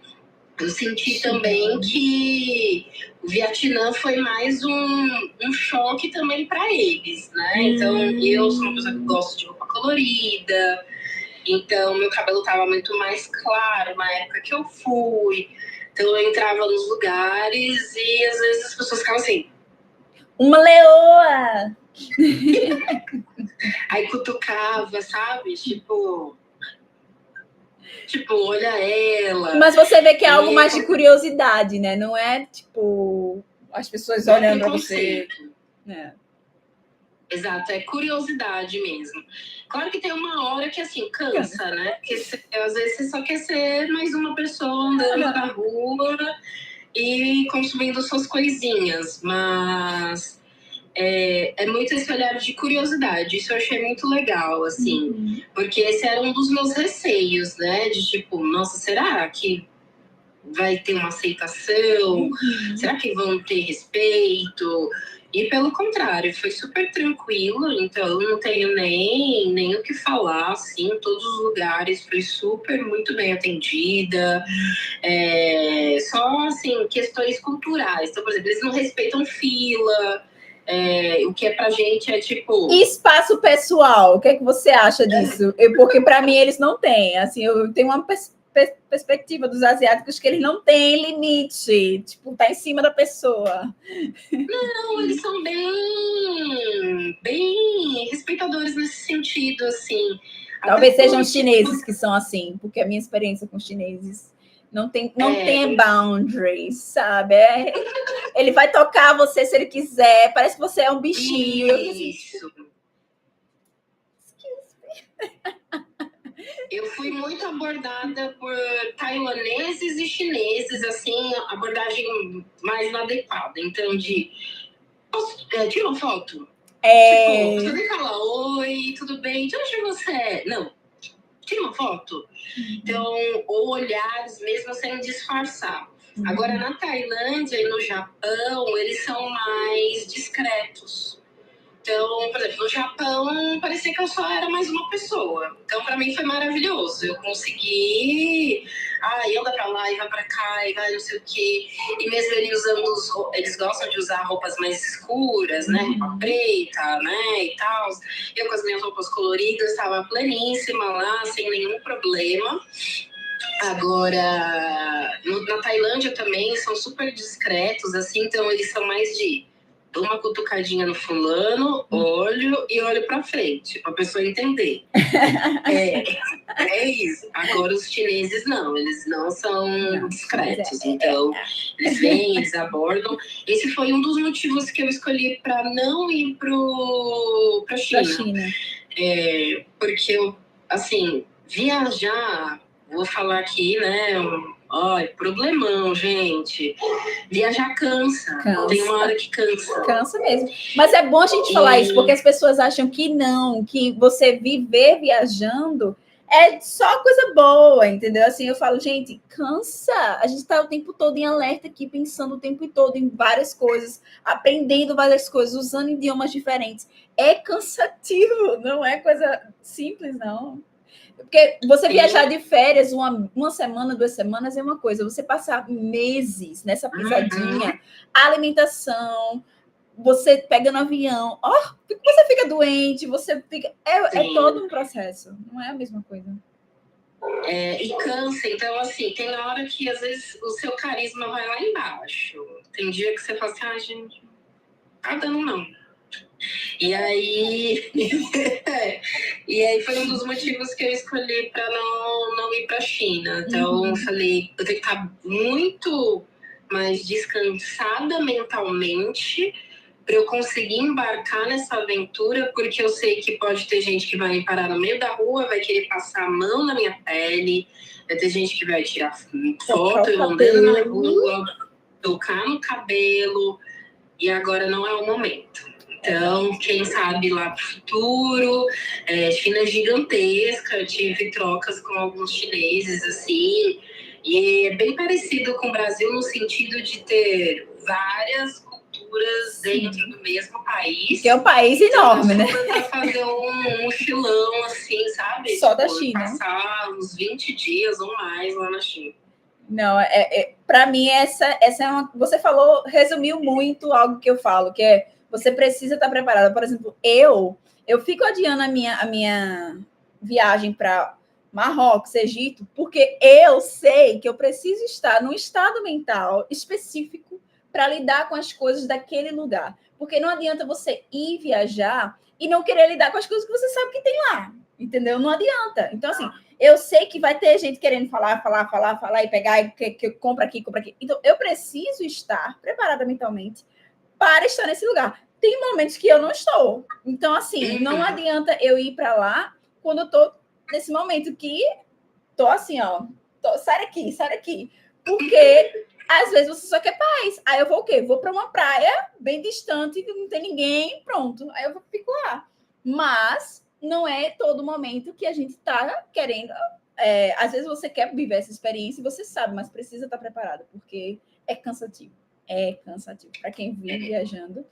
eu senti também que o Vietnã foi mais um choque também para eles, né? Então, eu sou uma pessoa que gosta de roupa colorida, então meu cabelo tava muito mais claro na época que eu fui. Então, eu entrava nos lugares e às vezes as pessoas ficavam assim... Uma leoa! Aí cutucava, sabe? Tipo, olha ela. Mas você vê que é algo mais de curiosidade, né? Não é, tipo, as pessoas olhando para você. Exato, é curiosidade mesmo. Claro que tem uma hora que, assim, cansa, né? Porque às vezes você só quer ser mais uma pessoa andando na rua e consumindo suas coisinhas, mas... É muito esse olhar de curiosidade. Isso eu achei muito legal, assim, porque esse era um dos meus receios, né? De tipo, nossa, será que vai ter uma aceitação? Será que vão ter respeito? E pelo contrário, foi super tranquilo, então eu não tenho nem o que falar, assim, em todos os lugares, fui super, muito bem atendida. Só, assim, questões culturais. Então, por exemplo, eles não respeitam fila. O que é pra gente é tipo... E espaço pessoal, o que é que você acha disso? Porque para mim eles não têm. Assim, eu tenho uma perspectiva dos asiáticos que eles não têm limite. Tipo, tá em cima da pessoa. Não, eles são bem respeitadores nesse sentido, assim. Talvez sejam os chineses que são assim, porque a minha experiência com os chineses não tem boundaries, sabe? Ele vai tocar você se ele quiser, parece que você é um bichinho. Isso. Eu fui muito abordada por taiwaneses e chineses, assim, abordagem mais inadequada. Então, posso tirar uma foto? Tipo, você nem fala, oi, tudo bem? De onde você é? Não, tira uma foto. Então, ou olhares mesmo sem disfarçar. Agora, na Tailândia e no Japão, eles são mais discretos. Então, por exemplo, no Japão, parecia que eu só era mais uma pessoa. Então, para mim, foi maravilhoso. Eu consegui... anda pra lá e vai pra cá e vai não sei o quê. E mesmo eles gostam de usar roupas mais escuras, né? Roupa preta, né? E tal. Eu com as minhas roupas coloridas, estava pleníssima lá, sem nenhum problema. Agora, na Tailândia também, são super discretos, assim. Então, eles são mais de... uma cutucadinha no fulano, olho pra frente, pra pessoa entender. É isso. Agora os chineses não, eles não são discretos. Então, eles vêm, eles abordam. Esse foi um dos motivos que eu escolhi para não ir pra China. Porque eu, assim, viajar vou falar aqui, né? Olha, problemão, gente. Viajar cansa. Tem uma hora que cansa. Cansa mesmo. Mas é bom a gente falar isso, porque as pessoas acham que não, que você viver viajando é só coisa boa, entendeu? Assim, eu falo, gente, cansa. A gente tá o tempo todo em alerta aqui, pensando o tempo todo em várias coisas, aprendendo várias coisas, usando idiomas diferentes. É cansativo, não é coisa simples, não. Porque você viajar de férias uma semana, 2 semanas é uma coisa. Você passar meses nessa pisadinha, alimentação, você pega no avião, você fica doente, você fica... É todo um processo, não é a mesma coisa. E cansa, então assim, tem hora que às vezes o seu carisma vai lá embaixo. Tem dia que você fala assim, gente, tá dando não. E aí foi um dos motivos que eu escolhi para não ir para a China. Então eu falei, eu tenho que estar muito mais descansada mentalmente para eu conseguir embarcar nessa aventura, porque eu sei que pode ter gente que vai me parar no meio da rua, vai querer passar a mão na minha pele, vai ter gente que vai tirar foto eu andando na rua, tocar no cabelo, e agora não é o momento. Então, quem sabe lá pro futuro, China é gigantesca, eu tive trocas com alguns chineses, assim, e é bem parecido com o Brasil no sentido de ter várias culturas dentro do mesmo país. Que é um país enorme, né? Pra fazer um mochilão, assim, sabe? Só da China. Passar uns 20 dias ou mais lá na China. Não, para mim, essa é uma... Você falou, resumiu muito algo que eu falo, que é você precisa estar preparada. Por exemplo, eu fico adiando a minha viagem para Marrocos, Egito, porque eu sei que eu preciso estar num estado mental específico para lidar com as coisas daquele lugar. Porque não adianta você ir viajar e não querer lidar com as coisas que você sabe que tem lá, entendeu? Não adianta. Então, assim, eu sei que vai ter gente querendo falar e pegar, e que compra aqui, compra aqui. Então, eu preciso estar preparada mentalmente para estar nesse lugar. Tem momentos que eu não estou. Então, assim, não adianta eu ir para lá quando eu estou nesse momento que estou assim, sai daqui. Porque, às vezes, você só quer paz. Aí eu vou o quê? Vou para uma praia bem distante, que não tem ninguém, pronto. Aí eu fico lá. Mas não é todo momento que a gente está querendo. Às vezes você quer viver essa experiência e você sabe, mas precisa estar preparado, porque é cansativo. É cansativo para quem vive viajando.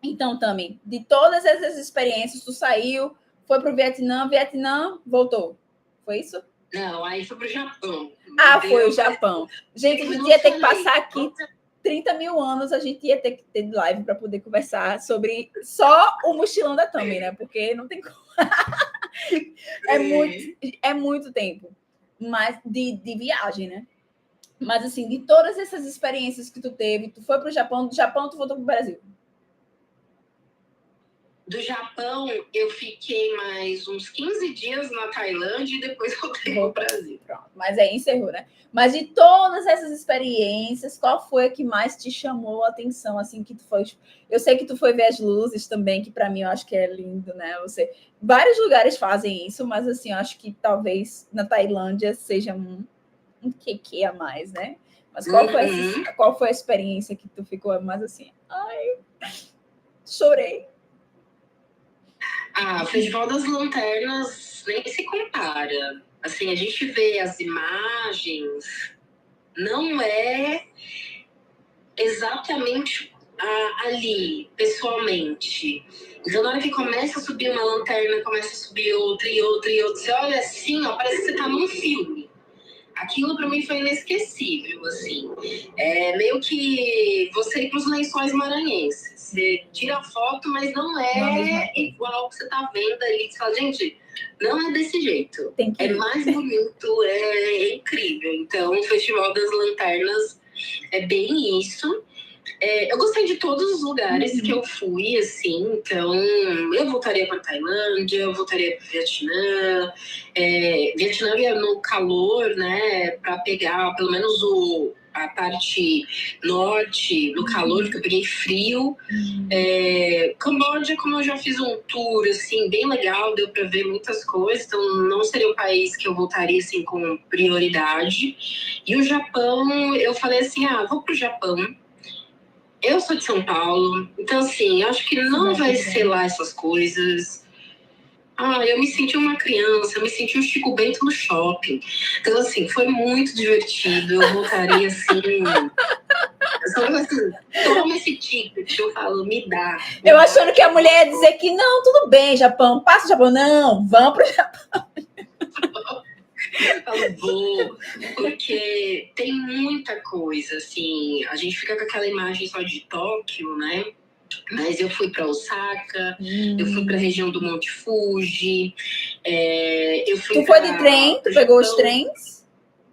Então, Tami, de todas essas experiências, tu saiu, foi para o Vietnã, voltou. Foi isso? Não, aí foi para o Japão. Foi o Japão. Gente, a gente ia ter que passar aqui 30 mil anos, a gente ia ter que ter live para poder conversar sobre só o mochilão da Tami, né? Porque não tem como. É muito tempo. Mas de viagem, né? Mas, assim, de todas essas experiências que tu teve, tu foi para o Japão, do Japão tu voltou para o Brasil? Do Japão, eu fiquei mais uns 15 dias na Tailândia e depois voltei para o Brasil. Pronto, mas aí encerrou, né? Mas de todas essas experiências, qual foi a que mais te chamou a atenção, assim, que tu foi... Eu sei que tu foi ver as luzes também, que para mim eu acho que é lindo, né? Vários lugares fazem isso, mas, assim, eu acho que talvez na Tailândia seja um que a mais, né? Mas qual foi a experiência que tu ficou mais assim? Ai, chorei. O Festival das Lanternas nem se compara. Assim, a gente vê as imagens, não é exatamente ali, pessoalmente. Então, na hora que começa a subir uma lanterna, começa a subir outra e outra e outra, você olha assim, parece que você tá num filme. Aquilo para mim foi inesquecível, assim. Meio que você ir para os Lençóis Maranhenses. Você tira a foto, mas não é igual que você tá vendo ali. Você fala, gente, não é desse jeito. É mais bonito, é incrível. Então, o Festival das Lanternas é bem isso. eu gostei de todos os lugares que eu fui, assim, então eu voltaria para Tailândia, eu voltaria para Vietnã. Vietnã ia no calor, né, para pegar pelo menos a parte norte do calor, porque eu peguei frio. Camboja, como eu já fiz um tour, assim, bem legal, deu para ver muitas coisas, então não seria o país que eu voltaria, assim, com prioridade. E o Japão, eu falei assim, vou pro Japão. Eu sou de São Paulo, então assim, acho que não vai ser lá essas coisas. Eu me senti uma criança, eu me senti um Chico Bento no shopping. Então assim, foi muito divertido, eu voltaria assim... Eu só assim, toma esse ticket, eu falo, me dá. Eu achando que a mulher ia dizer que não, tudo bem, Japão, passa o Japão. Não, vamos pro Japão. Eu falo, vou, porque tem muita coisa, assim, a gente fica com aquela imagem só de Tóquio, né? Mas eu fui para Osaka, eu fui para a região do Monte Fuji, eu fui. Tu foi de trem? Tu pegou os trens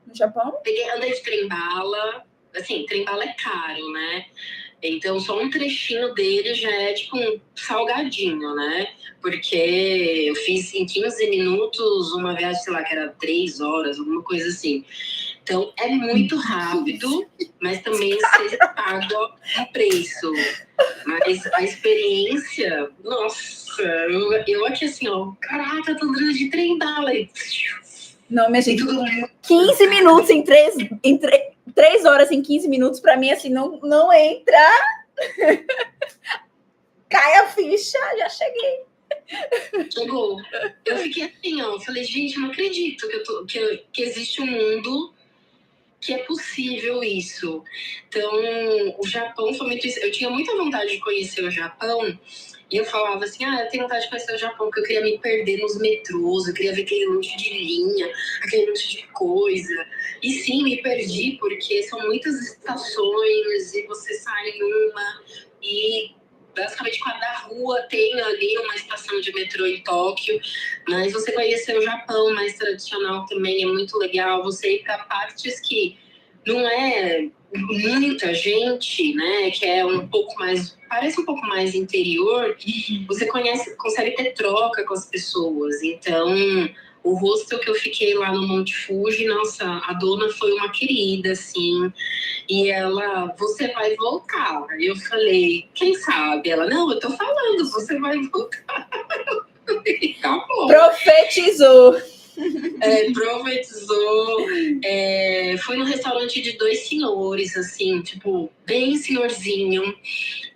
no Japão? Andei de trem-bala. Assim, trem-bala é caro, né? Então, só um trechinho dele já é tipo um salgadinho, né? Porque eu fiz em 15 minutos uma viagem, sei lá, que era 3 horas, alguma coisa assim. Então, é muito rápido, mas também você paga um preço. Mas a experiência, nossa, eu aqui assim, ó, caraca, tô andando de trem-bala. Não, minha gente, 15 minutos em 3 horas em 15 minutos, pra mim, assim, não entra. Cai a ficha, já cheguei. Chegou. Eu fiquei assim, ó, falei, gente, não acredito que existe um mundo que é possível isso. Então, o Japão foi muito isso. Eu tinha muita vontade de conhecer o Japão, e eu falava assim, eu tenho vontade de conhecer o Japão, porque eu queria me perder nos metrôs, eu queria ver aquele monte de linha, aquele monte de coisa. E sim, me perdi, porque são muitas estações, e você sai em uma, e basicamente cada rua tem ali uma estação de metrô em Tóquio. Mas você conhecer o Japão mais tradicional também é muito legal. Você ir para partes que não é muita gente, né? Que é um pouco mais, parece um pouco mais interior. Você consegue ter troca com as pessoas. Então, o hostel que eu fiquei lá no Monte Fuji, nossa, a dona foi uma querida, assim. E ela, você vai voltar. Aí eu falei, quem sabe? Ela, não, eu tô falando, você vai voltar. Tá bom. Profetizou. Profetizou. Foi num restaurante de 2 senhores, assim, tipo, bem senhorzinho.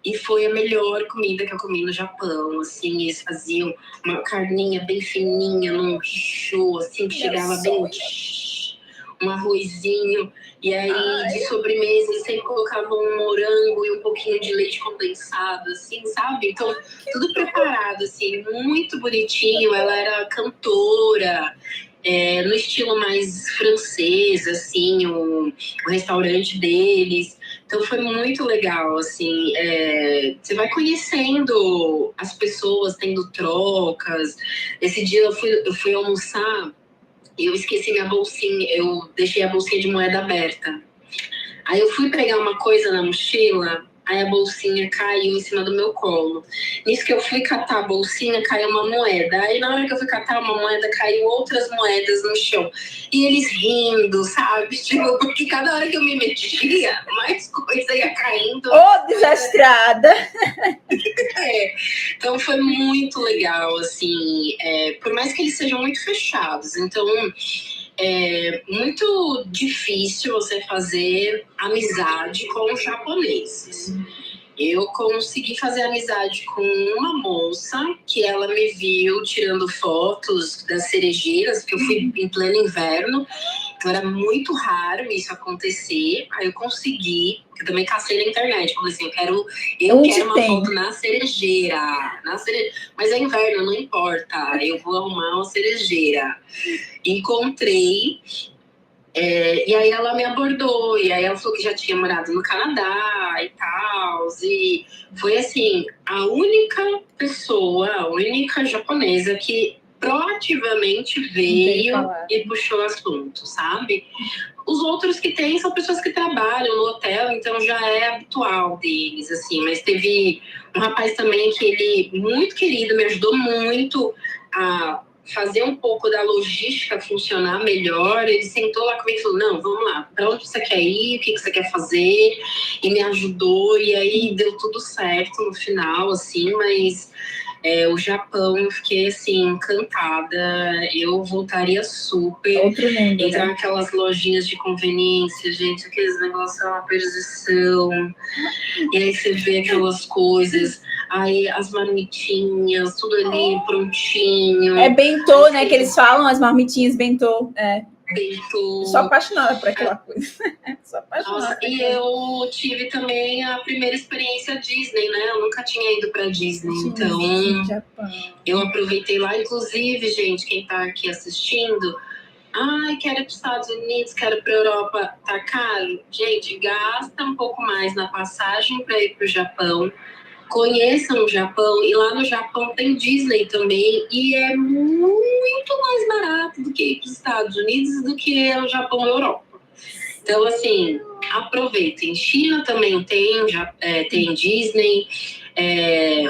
E foi a melhor comida que eu comi no Japão, assim. Eles faziam uma carninha bem fininha, num show, assim, que chegava bem... Um arrozinho. E aí, de sobremesa, eles sempre colocavam um morango e um pouquinho de leite condensado, assim, sabe? Então, tudo preparado, assim, muito bonitinho. Ela era cantora, no estilo mais francês, assim, o restaurante deles. Então, foi muito legal, assim. Você vai conhecendo as pessoas, tendo trocas. Esse dia eu fui almoçar, eu esqueci minha bolsinha, eu deixei a bolsinha de moeda aberta. Aí eu fui pegar uma coisa na mochila, aí a bolsinha caiu em cima do meu colo. Nisso que eu fui catar a bolsinha, caiu uma moeda. Aí na hora que eu fui catar uma moeda, caiu outras moedas no chão. E eles rindo, sabe? Tipo, porque cada hora que eu me mexia, mais coisa ia caindo. Desastrada! Então foi muito legal, assim, por mais que eles sejam muito fechados. Então, é muito difícil você fazer amizade com os japoneses. Eu consegui fazer amizade com uma moça que ela me viu tirando fotos das cerejeiras, porque eu fui em pleno inverno, então era muito raro isso acontecer. Aí eu consegui, eu também cacei na internet, falei assim, eu quero uma foto na cerejeira, mas é inverno, não importa, eu vou arrumar uma cerejeira. Encontrei. E aí ela me abordou, e aí ela falou que já tinha morado no Canadá e tal, e foi assim, a única pessoa, a única japonesa que proativamente veio e puxou o assunto, sabe? Os outros que tem são pessoas que trabalham no hotel, então já é habitual deles, assim. Mas teve um rapaz também que ele, muito querido, me ajudou muito a fazer um pouco da logística funcionar melhor. Ele sentou lá comigo e falou, não, vamos lá, para onde você quer ir, o que você quer fazer? E me ajudou, e aí deu tudo certo no final, assim, mas... o Japão, eu fiquei assim, encantada. Eu voltaria super. Outro mundo, entrar né? naquelas lojinhas de conveniência, gente, aqueles negócios é uma perdição. E aí você vê aquelas coisas, aí as marmitinhas, tudo ali prontinho. É bentô, né? Que eles falam, as marmitinhas bentô. Bentô. Sou apaixonada por aquela coisa. Sou apaixonada. Nossa, e eu tive também a primeira experiência Disney, né? Eu nunca tinha ido pra Disney, então eu aproveitei lá. Inclusive, gente, quem tá aqui assistindo, ai, quero ir para os Estados Unidos, quero ir para a Europa, tá caro? Gente, gasta um pouco mais na passagem para ir para o Japão. Conheçam o Japão, e lá no Japão tem Disney também, e é muito mais barato do que ir para os Estados Unidos do que o Japão e a Europa. Então, assim, aproveitem. China também tem Disney.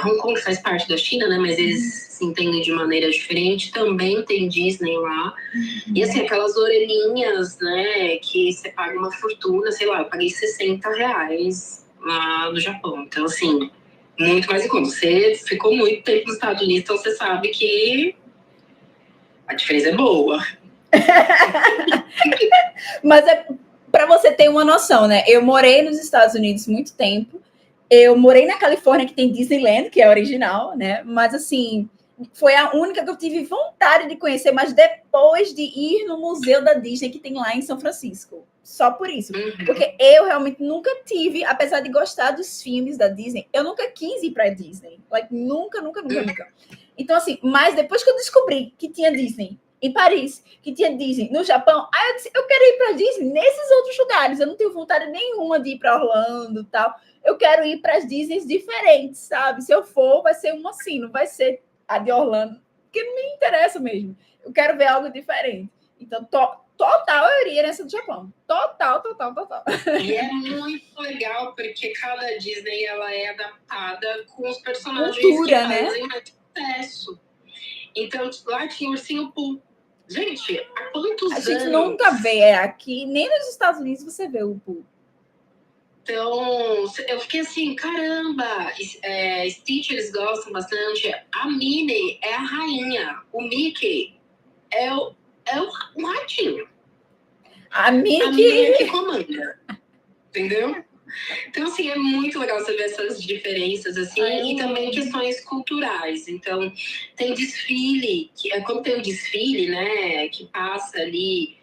Hong Kong faz parte da China, né? Mas eles se entendem de maneira diferente. Também tem Disney lá. E assim, aquelas orelhinhas, né? Que você paga uma fortuna, sei lá, eu paguei R$60 lá no Japão. Então, assim, muito mais em conta. Você ficou muito tempo nos Estados Unidos, então você sabe que a diferença é boa. Mas para você ter uma noção, né? Eu morei nos Estados Unidos muito tempo. Eu morei na Califórnia, que tem Disneyland, que é original, né? Mas, assim, foi a única que eu tive vontade de conhecer, mas depois de ir no museu da Disney, que tem lá em São Francisco. Só por isso. Porque eu realmente nunca tive, apesar de gostar dos filmes da Disney, eu nunca quis ir para Disney. Nunca. Então, assim, mas depois que eu descobri que tinha Disney em Paris, que tinha Disney no Japão, aí eu disse, eu quero ir para Disney nesses outros lugares. Eu não tenho vontade nenhuma de ir para Orlando e tal. Eu quero ir para as Disneys diferentes, sabe? Se eu for, vai ser uma assim, não vai ser a de Orlando, porque não me interessa mesmo. Eu quero ver algo diferente. Então, total eu iria nessa do Japão. Total. E é muito legal, porque cada Disney ela é adaptada com os personagens cultura, que fazem mais sucesso. Então, lá tinha o Ursinho Pooh. Gente, há quantos anos? A gente nunca vê aqui, nem nos Estados Unidos você vê o Pooh. Então, eu fiquei assim, caramba, Stitch eles gostam bastante. A Minnie é a rainha. O Mickey é o ratinho. A Minnie que comanda. Entendeu? Então, assim, é muito legal você ver essas diferenças, assim, e também questões culturais. Então, tem desfile, quando tem um desfile, né, que passa ali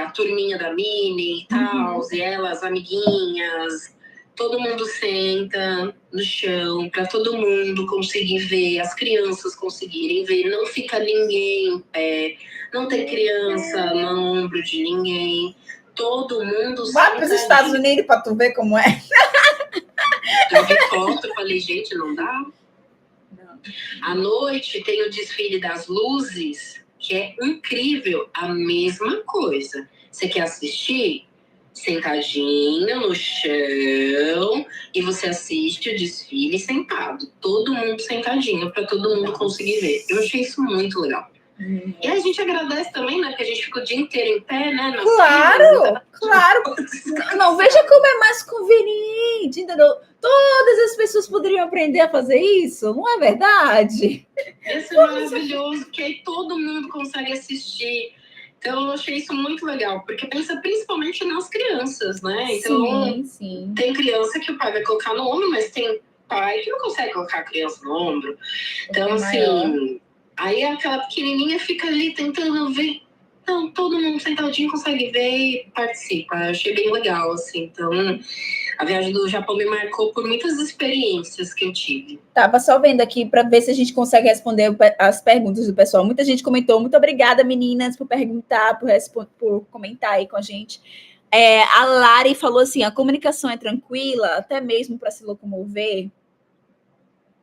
a turminha da Minnie e tal, e elas, amiguinhas, todo mundo senta no chão para todo mundo conseguir ver, as crianças conseguirem ver, não fica ninguém em pé, não tem criança no ombro de ninguém. Todo mundo vai para os Estados Unidos para tu ver como é. Eu vi foto, eu falei, gente, não dá? Não. À noite tem o desfile das luzes, que é incrível, a mesma coisa. Você quer assistir? Sentadinho no chão, e você assiste o desfile sentado. Todo mundo sentadinho, para todo mundo conseguir ver. Eu achei isso muito legal. E a gente agradece também, né? Porque a gente fica o dia inteiro em pé, né? Claro. Não, veja como é mais conveniente, entendeu? Todas as pessoas poderiam aprender a fazer isso, não é verdade? Isso é maravilhoso, porque aí todo mundo consegue assistir. Então, eu achei isso muito legal, porque pensa principalmente nas crianças, né? Então, sim. Tem criança que o pai vai colocar no ombro, mas tem pai que não consegue colocar a criança no ombro. Então, assim... Aí aquela pequenininha fica ali tentando ver. Então, todo mundo sentadinho consegue ver e participa. Eu achei bem legal, assim. Então, a viagem do Japão me marcou por muitas experiências que eu tive. Tava só vendo aqui para ver se a gente consegue responder as perguntas do pessoal. Muita gente comentou. Muito obrigada, meninas, por perguntar, por comentar aí com a gente. A Lari falou assim, a comunicação é tranquila, até mesmo para se locomover?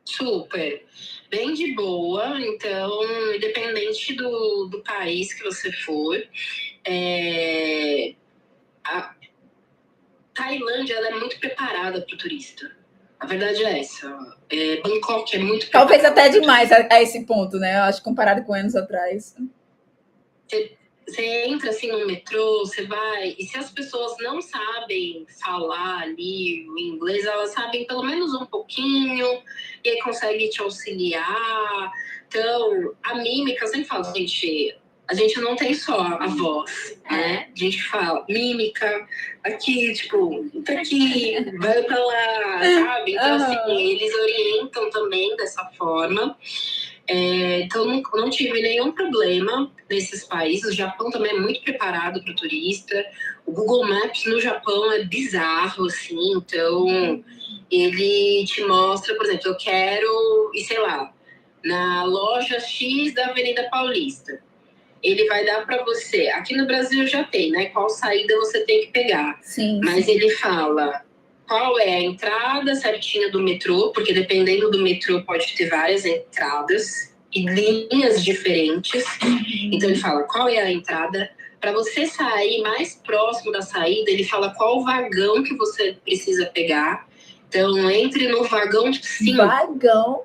Super. Bem de boa. Então, independente do país que você for, a Tailândia ela é muito preparada para o turista. A verdade é essa. Bangkok é muito preparada. Talvez até demais a esse ponto, né? Eu acho, comparado com anos atrás. Você entra assim no metrô, você vai, e se as pessoas não sabem falar ali o inglês, elas sabem pelo menos um pouquinho, e aí consegue te auxiliar. Então, a mímica, eu sempre falo, gente, a gente não tem só a voz, né? A gente fala mímica, aqui, tipo, tá aqui, vai pra lá, sabe? Então, assim, eles orientam também dessa forma. Então, não tive nenhum problema nesses países. O Japão também é muito preparado para o turista. O Google Maps no Japão é bizarro, assim. Então, ele te mostra, por exemplo, eu quero ir, sei lá, na loja X da Avenida Paulista. Ele vai dar para você. Aqui no Brasil já tem, né? Qual saída você tem que pegar. Sim, mas ele fala qual é a entrada certinha do metrô, porque dependendo do metrô pode ter várias entradas e linhas diferentes. Então ele fala qual é a entrada. Para você sair mais próximo da saída, ele fala qual vagão que você precisa pegar. Então entre no vagão 5. Vagão,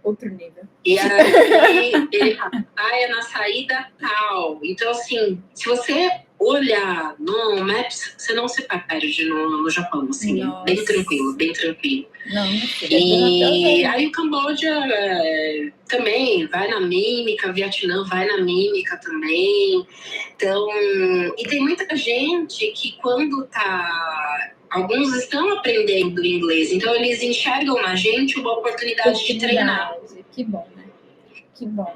outro nível. E aí ele saia na saída tal. Então, assim, se você olhar no Maps, você não se perde no Japão, assim. Nossa. Bem tranquilo, bem tranquilo. Não e aí o Camboja também vai na mímica, Vietnã vai na mímica também. Então, e tem muita gente que quando tá... Alguns estão aprendendo inglês, então eles enxergam na gente uma oportunidade de treinar. Que bom, né? Que bom.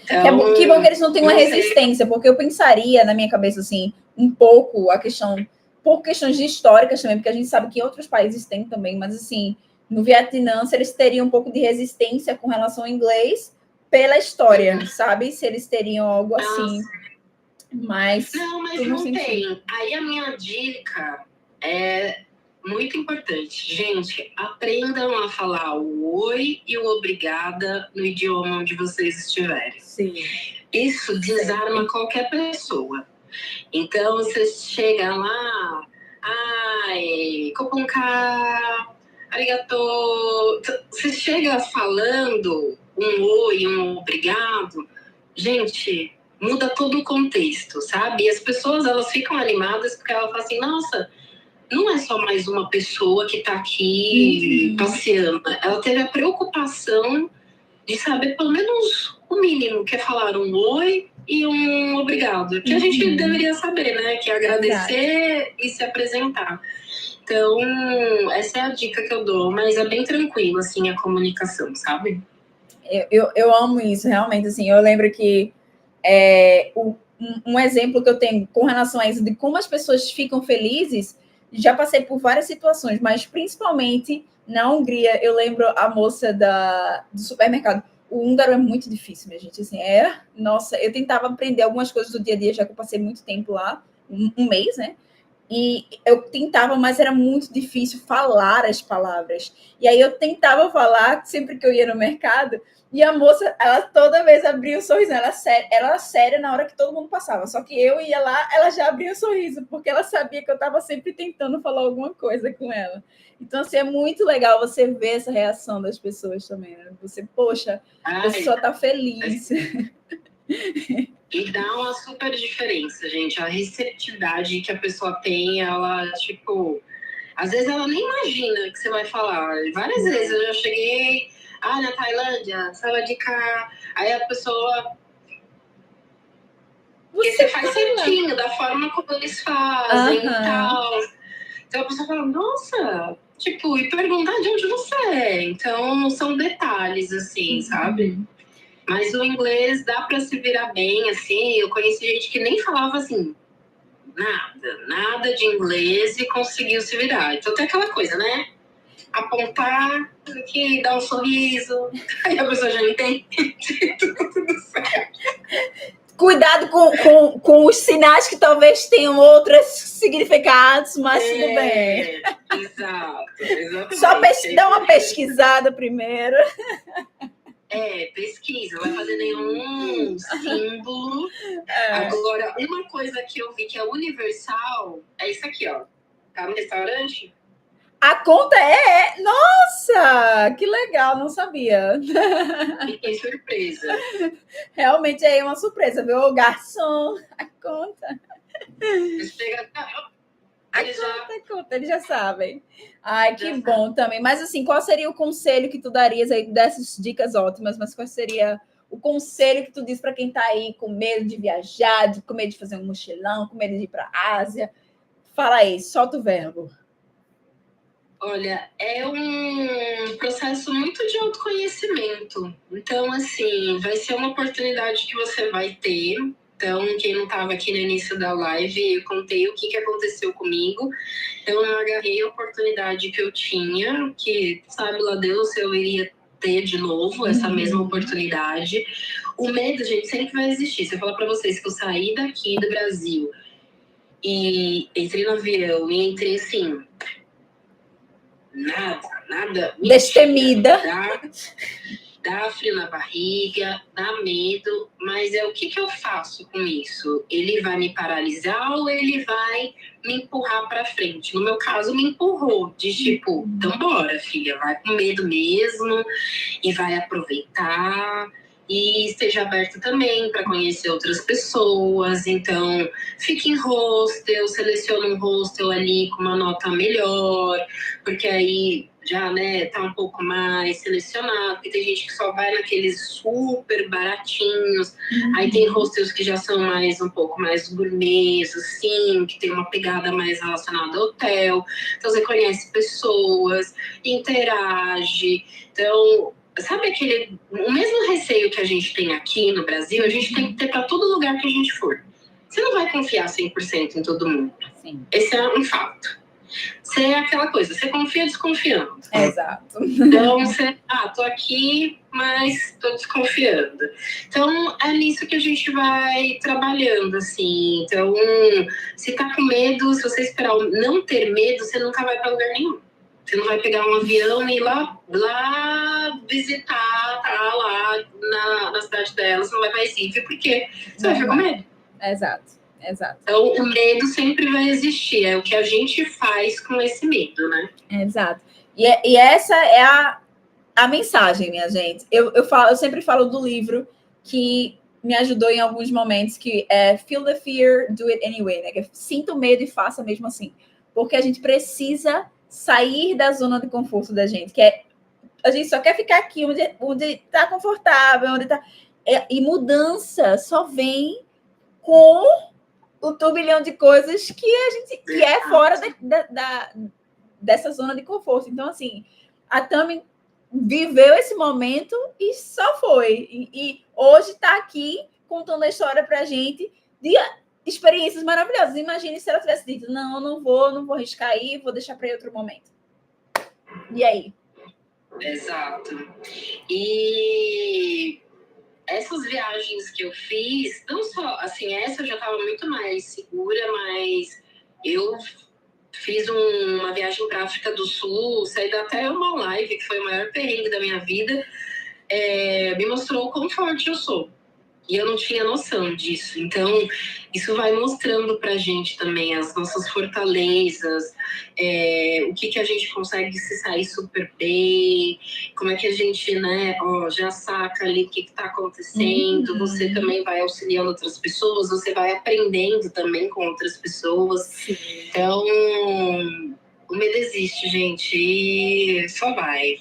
Então, que bom que eles não têm uma resistência, porque eu pensaria na minha cabeça, assim, um pouco a questão, por questões históricas também, porque a gente sabe que outros países têm também, mas assim, no Vietnã, se eles teriam um pouco de resistência com relação ao inglês pela história, sabe? Se eles teriam algo assim. Mas não tem. Aí a minha dica é muito importante. Gente, aprendam a falar o oi e o obrigada no idioma onde vocês estiverem. Sim. Isso desarma qualquer pessoa. Então, você chega lá, ai, kopunka, arigato. Você chega falando um oi, um obrigado. Gente, muda todo o contexto, sabe? E as pessoas, elas ficam animadas porque elas falam assim, nossa, não é só mais uma pessoa que está aqui passeando. Ela teve a preocupação de saber pelo menos o mínimo, que é falar um oi e um obrigado. Que a gente deveria saber, né? Que é agradecer e se apresentar. Então, essa é a dica que eu dou, mas é bem tranquilo, assim, a comunicação, sabe? Eu amo isso, realmente, assim, eu lembro que um exemplo que eu tenho com relação a isso, de como as pessoas ficam felizes, já passei por várias situações, mas principalmente na Hungria, eu lembro a moça do supermercado. O húngaro é muito difícil, minha gente, assim, nossa, eu tentava aprender algumas coisas do dia a dia, já que eu passei muito tempo lá, um mês, né? E eu tentava, mas era muito difícil falar as palavras. E aí eu tentava falar sempre que eu ia no mercado, e a moça, ela toda vez abria o sorriso. Ela era séria na hora que todo mundo passava. Só que eu ia lá, ela já abria o sorriso, porque ela sabia que eu estava sempre tentando falar alguma coisa com ela. Então, assim, é muito legal você ver essa reação das pessoas também, né? Você, poxa, a pessoa está feliz. E dá uma super diferença, gente. A receptividade que a pessoa tem, ela, tipo... Às vezes ela nem imagina que você vai falar. Várias vezes eu já cheguei... na Tailândia, sawadika. Aí a pessoa... Você faz certinho, da forma como eles fazem e tal. Então a pessoa fala, nossa... Tipo, e perguntar de onde você é. Então, são detalhes, assim, sabe? Mas o inglês dá para se virar bem, assim. Eu conheci gente que nem falava, assim, nada de inglês e conseguiu se virar. Então tem aquela coisa, né? Apontar aqui, dar um sorriso. Aí a pessoa já entende. Tudo certo. Cuidado com os sinais que talvez tenham outros significados, mas tudo bem. Exato, exatamente. Só dá uma pesquisada primeiro. Pesquisa, não vai fazer nenhum símbolo. Agora, uma coisa que eu vi que é universal é isso aqui, ó. Tá no restaurante? A conta Nossa, que legal, não sabia. Fiquei surpresa. Realmente é uma surpresa, viu? O garçom, a conta. Eles já sabem. Ai, que bom também. Mas assim, qual seria o conselho que tu darias aí dessas dicas ótimas? Mas qual seria o conselho que tu diz para quem está aí com medo de viajar, com medo de fazer um mochilão, com medo de ir para a Ásia? Fala aí, solta o verbo. Olha, é um processo muito de autoconhecimento. Então, assim, vai ser uma oportunidade que você vai ter. Então, quem não estava aqui no início da live, eu contei o que aconteceu comigo. Então, eu agarrei a oportunidade que eu tinha, que sabe lá Deus se eu iria ter de novo essa mesma oportunidade. O medo, gente, sempre vai existir. Se eu falar para vocês que eu saí daqui do Brasil e entrei no avião e entrei assim... Nada. Destemida. Dá frio na barriga, dá medo, mas o que eu faço com isso? Ele vai me paralisar ou ele vai me empurrar para frente? No meu caso, me empurrou, de tipo, então bora, filha, vai com medo mesmo e vai aproveitar. E esteja aberto também para conhecer outras pessoas. Então, fique em hostel, selecione um hostel ali com uma nota melhor, porque aí já, né, tá um pouco mais selecionado, porque tem gente que só vai naqueles super baratinhos. Aí tem hostels que já são um pouco mais gourmets, assim, que tem uma pegada mais relacionada ao hotel. Então, você conhece pessoas, interage. Então... Sabe o mesmo receio que a gente tem aqui no Brasil, a gente tem que ter para todo lugar que a gente for. Você não vai confiar 100% em todo mundo. Sim. Esse é um fato. Você é aquela coisa, você confia desconfiando. Exato. Então, tô aqui, mas tô desconfiando. Então, é nisso que a gente vai trabalhando, assim. Então, se tá com medo, se você esperar não ter medo, você nunca vai para lugar nenhum. Você não vai pegar um avião e ir lá visitar, tá lá na cidade dela, você não vai para Recife, porque você vai ficar com medo. Exato. Então, o medo sempre vai existir, é o que a gente faz com esse medo, né? Exato. E essa é a mensagem, minha gente. Eu sempre falo do livro que me ajudou em alguns momentos, que é Feel the Fear, Do It Anyway, né? Que sinta o medo e faça mesmo assim. Porque a gente precisa sair da zona de conforto da gente, que a gente só quer ficar aqui onde está confortável, onde está... E mudança só vem com o turbilhão de coisas que é fora dessa zona de conforto. Então, assim, a Tami viveu esse momento e só foi. E hoje está aqui contando a história para a gente de experiências maravilhosas. Imagine se ela tivesse dito, não vou arriscar aí, vou deixar para outro momento. E aí? Exato. E essas viagens que eu fiz, não só, assim, essa eu já estava muito mais segura, mas eu fiz uma viagem para a África do Sul, saí até uma live, que foi o maior perrengue da minha vida, me mostrou o quão forte eu sou. E eu não tinha noção disso. Então, isso vai mostrando pra gente também as nossas fortalezas, o que a gente consegue se sair super bem, como é que a gente, né, já saca ali o que tá acontecendo. Você também vai auxiliando outras pessoas, você vai aprendendo também com outras pessoas. Sim. Então... O medo existe, gente, e só vai.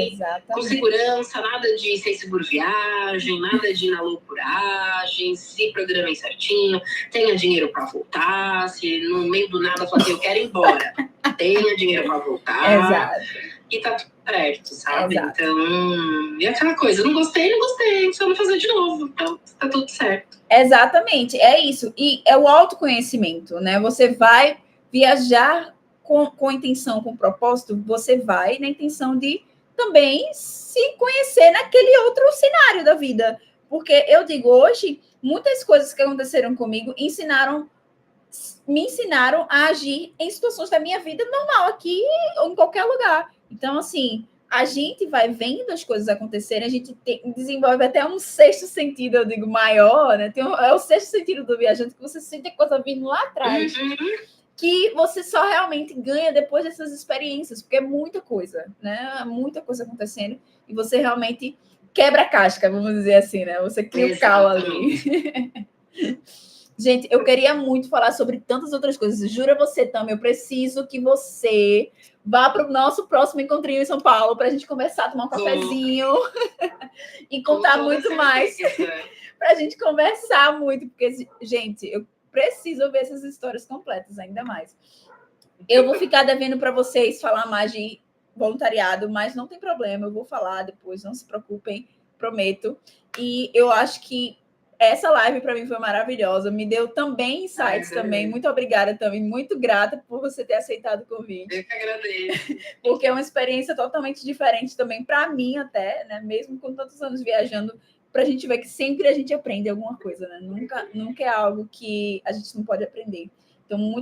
Exatamente. Com segurança, nada de sem seguro viagem, nada de ir na loucuragem, se programem certinho, tenha dinheiro para voltar, se no meio do nada falar assim, eu quero ir embora, tenha dinheiro para voltar. Exato. E tá tudo certo, sabe? Exato. Então, e aquela coisa, não gostei, só não fazer de novo, então tá tudo certo. Exatamente, é isso. E é o autoconhecimento, né? Você vai viajar com intenção, com propósito, você vai na intenção de também se conhecer naquele outro cenário da vida. Porque eu digo, hoje, muitas coisas que aconteceram comigo me ensinaram a agir em situações da minha vida normal, aqui ou em qualquer lugar. Então, assim, a gente vai vendo as coisas acontecerem, a gente desenvolve até um sexto sentido, eu digo, maior, né? É o sexto sentido do viajante, que você sente a coisa vindo lá atrás. Que você só realmente ganha depois dessas experiências, porque é muita coisa, né? Muita coisa acontecendo, e você realmente quebra a casca, vamos dizer assim, né? Você cria o cal ali. Gente, eu queria muito falar sobre tantas outras coisas. Jura você, Tami, eu preciso que você vá para o nosso próximo encontrinho em São Paulo para a gente conversar, tomar um cafezinho e contar muito mais. Para a gente conversar muito, porque, gente, eu preciso ver essas histórias completas, ainda mais. Eu vou ficar devendo para vocês falar mais de voluntariado, mas não tem problema, eu vou falar depois, não se preocupem, prometo. E eu acho que essa live para mim foi maravilhosa, me deu também insights também. Muito obrigada também, muito grata por você ter aceitado o convite. Eu que agradeço. Porque é uma experiência totalmente diferente também para mim até, né? Mesmo com tantos anos viajando, para a gente ver que sempre a gente aprende alguma coisa, né? Nunca é algo que a gente não pode aprender. Então, muito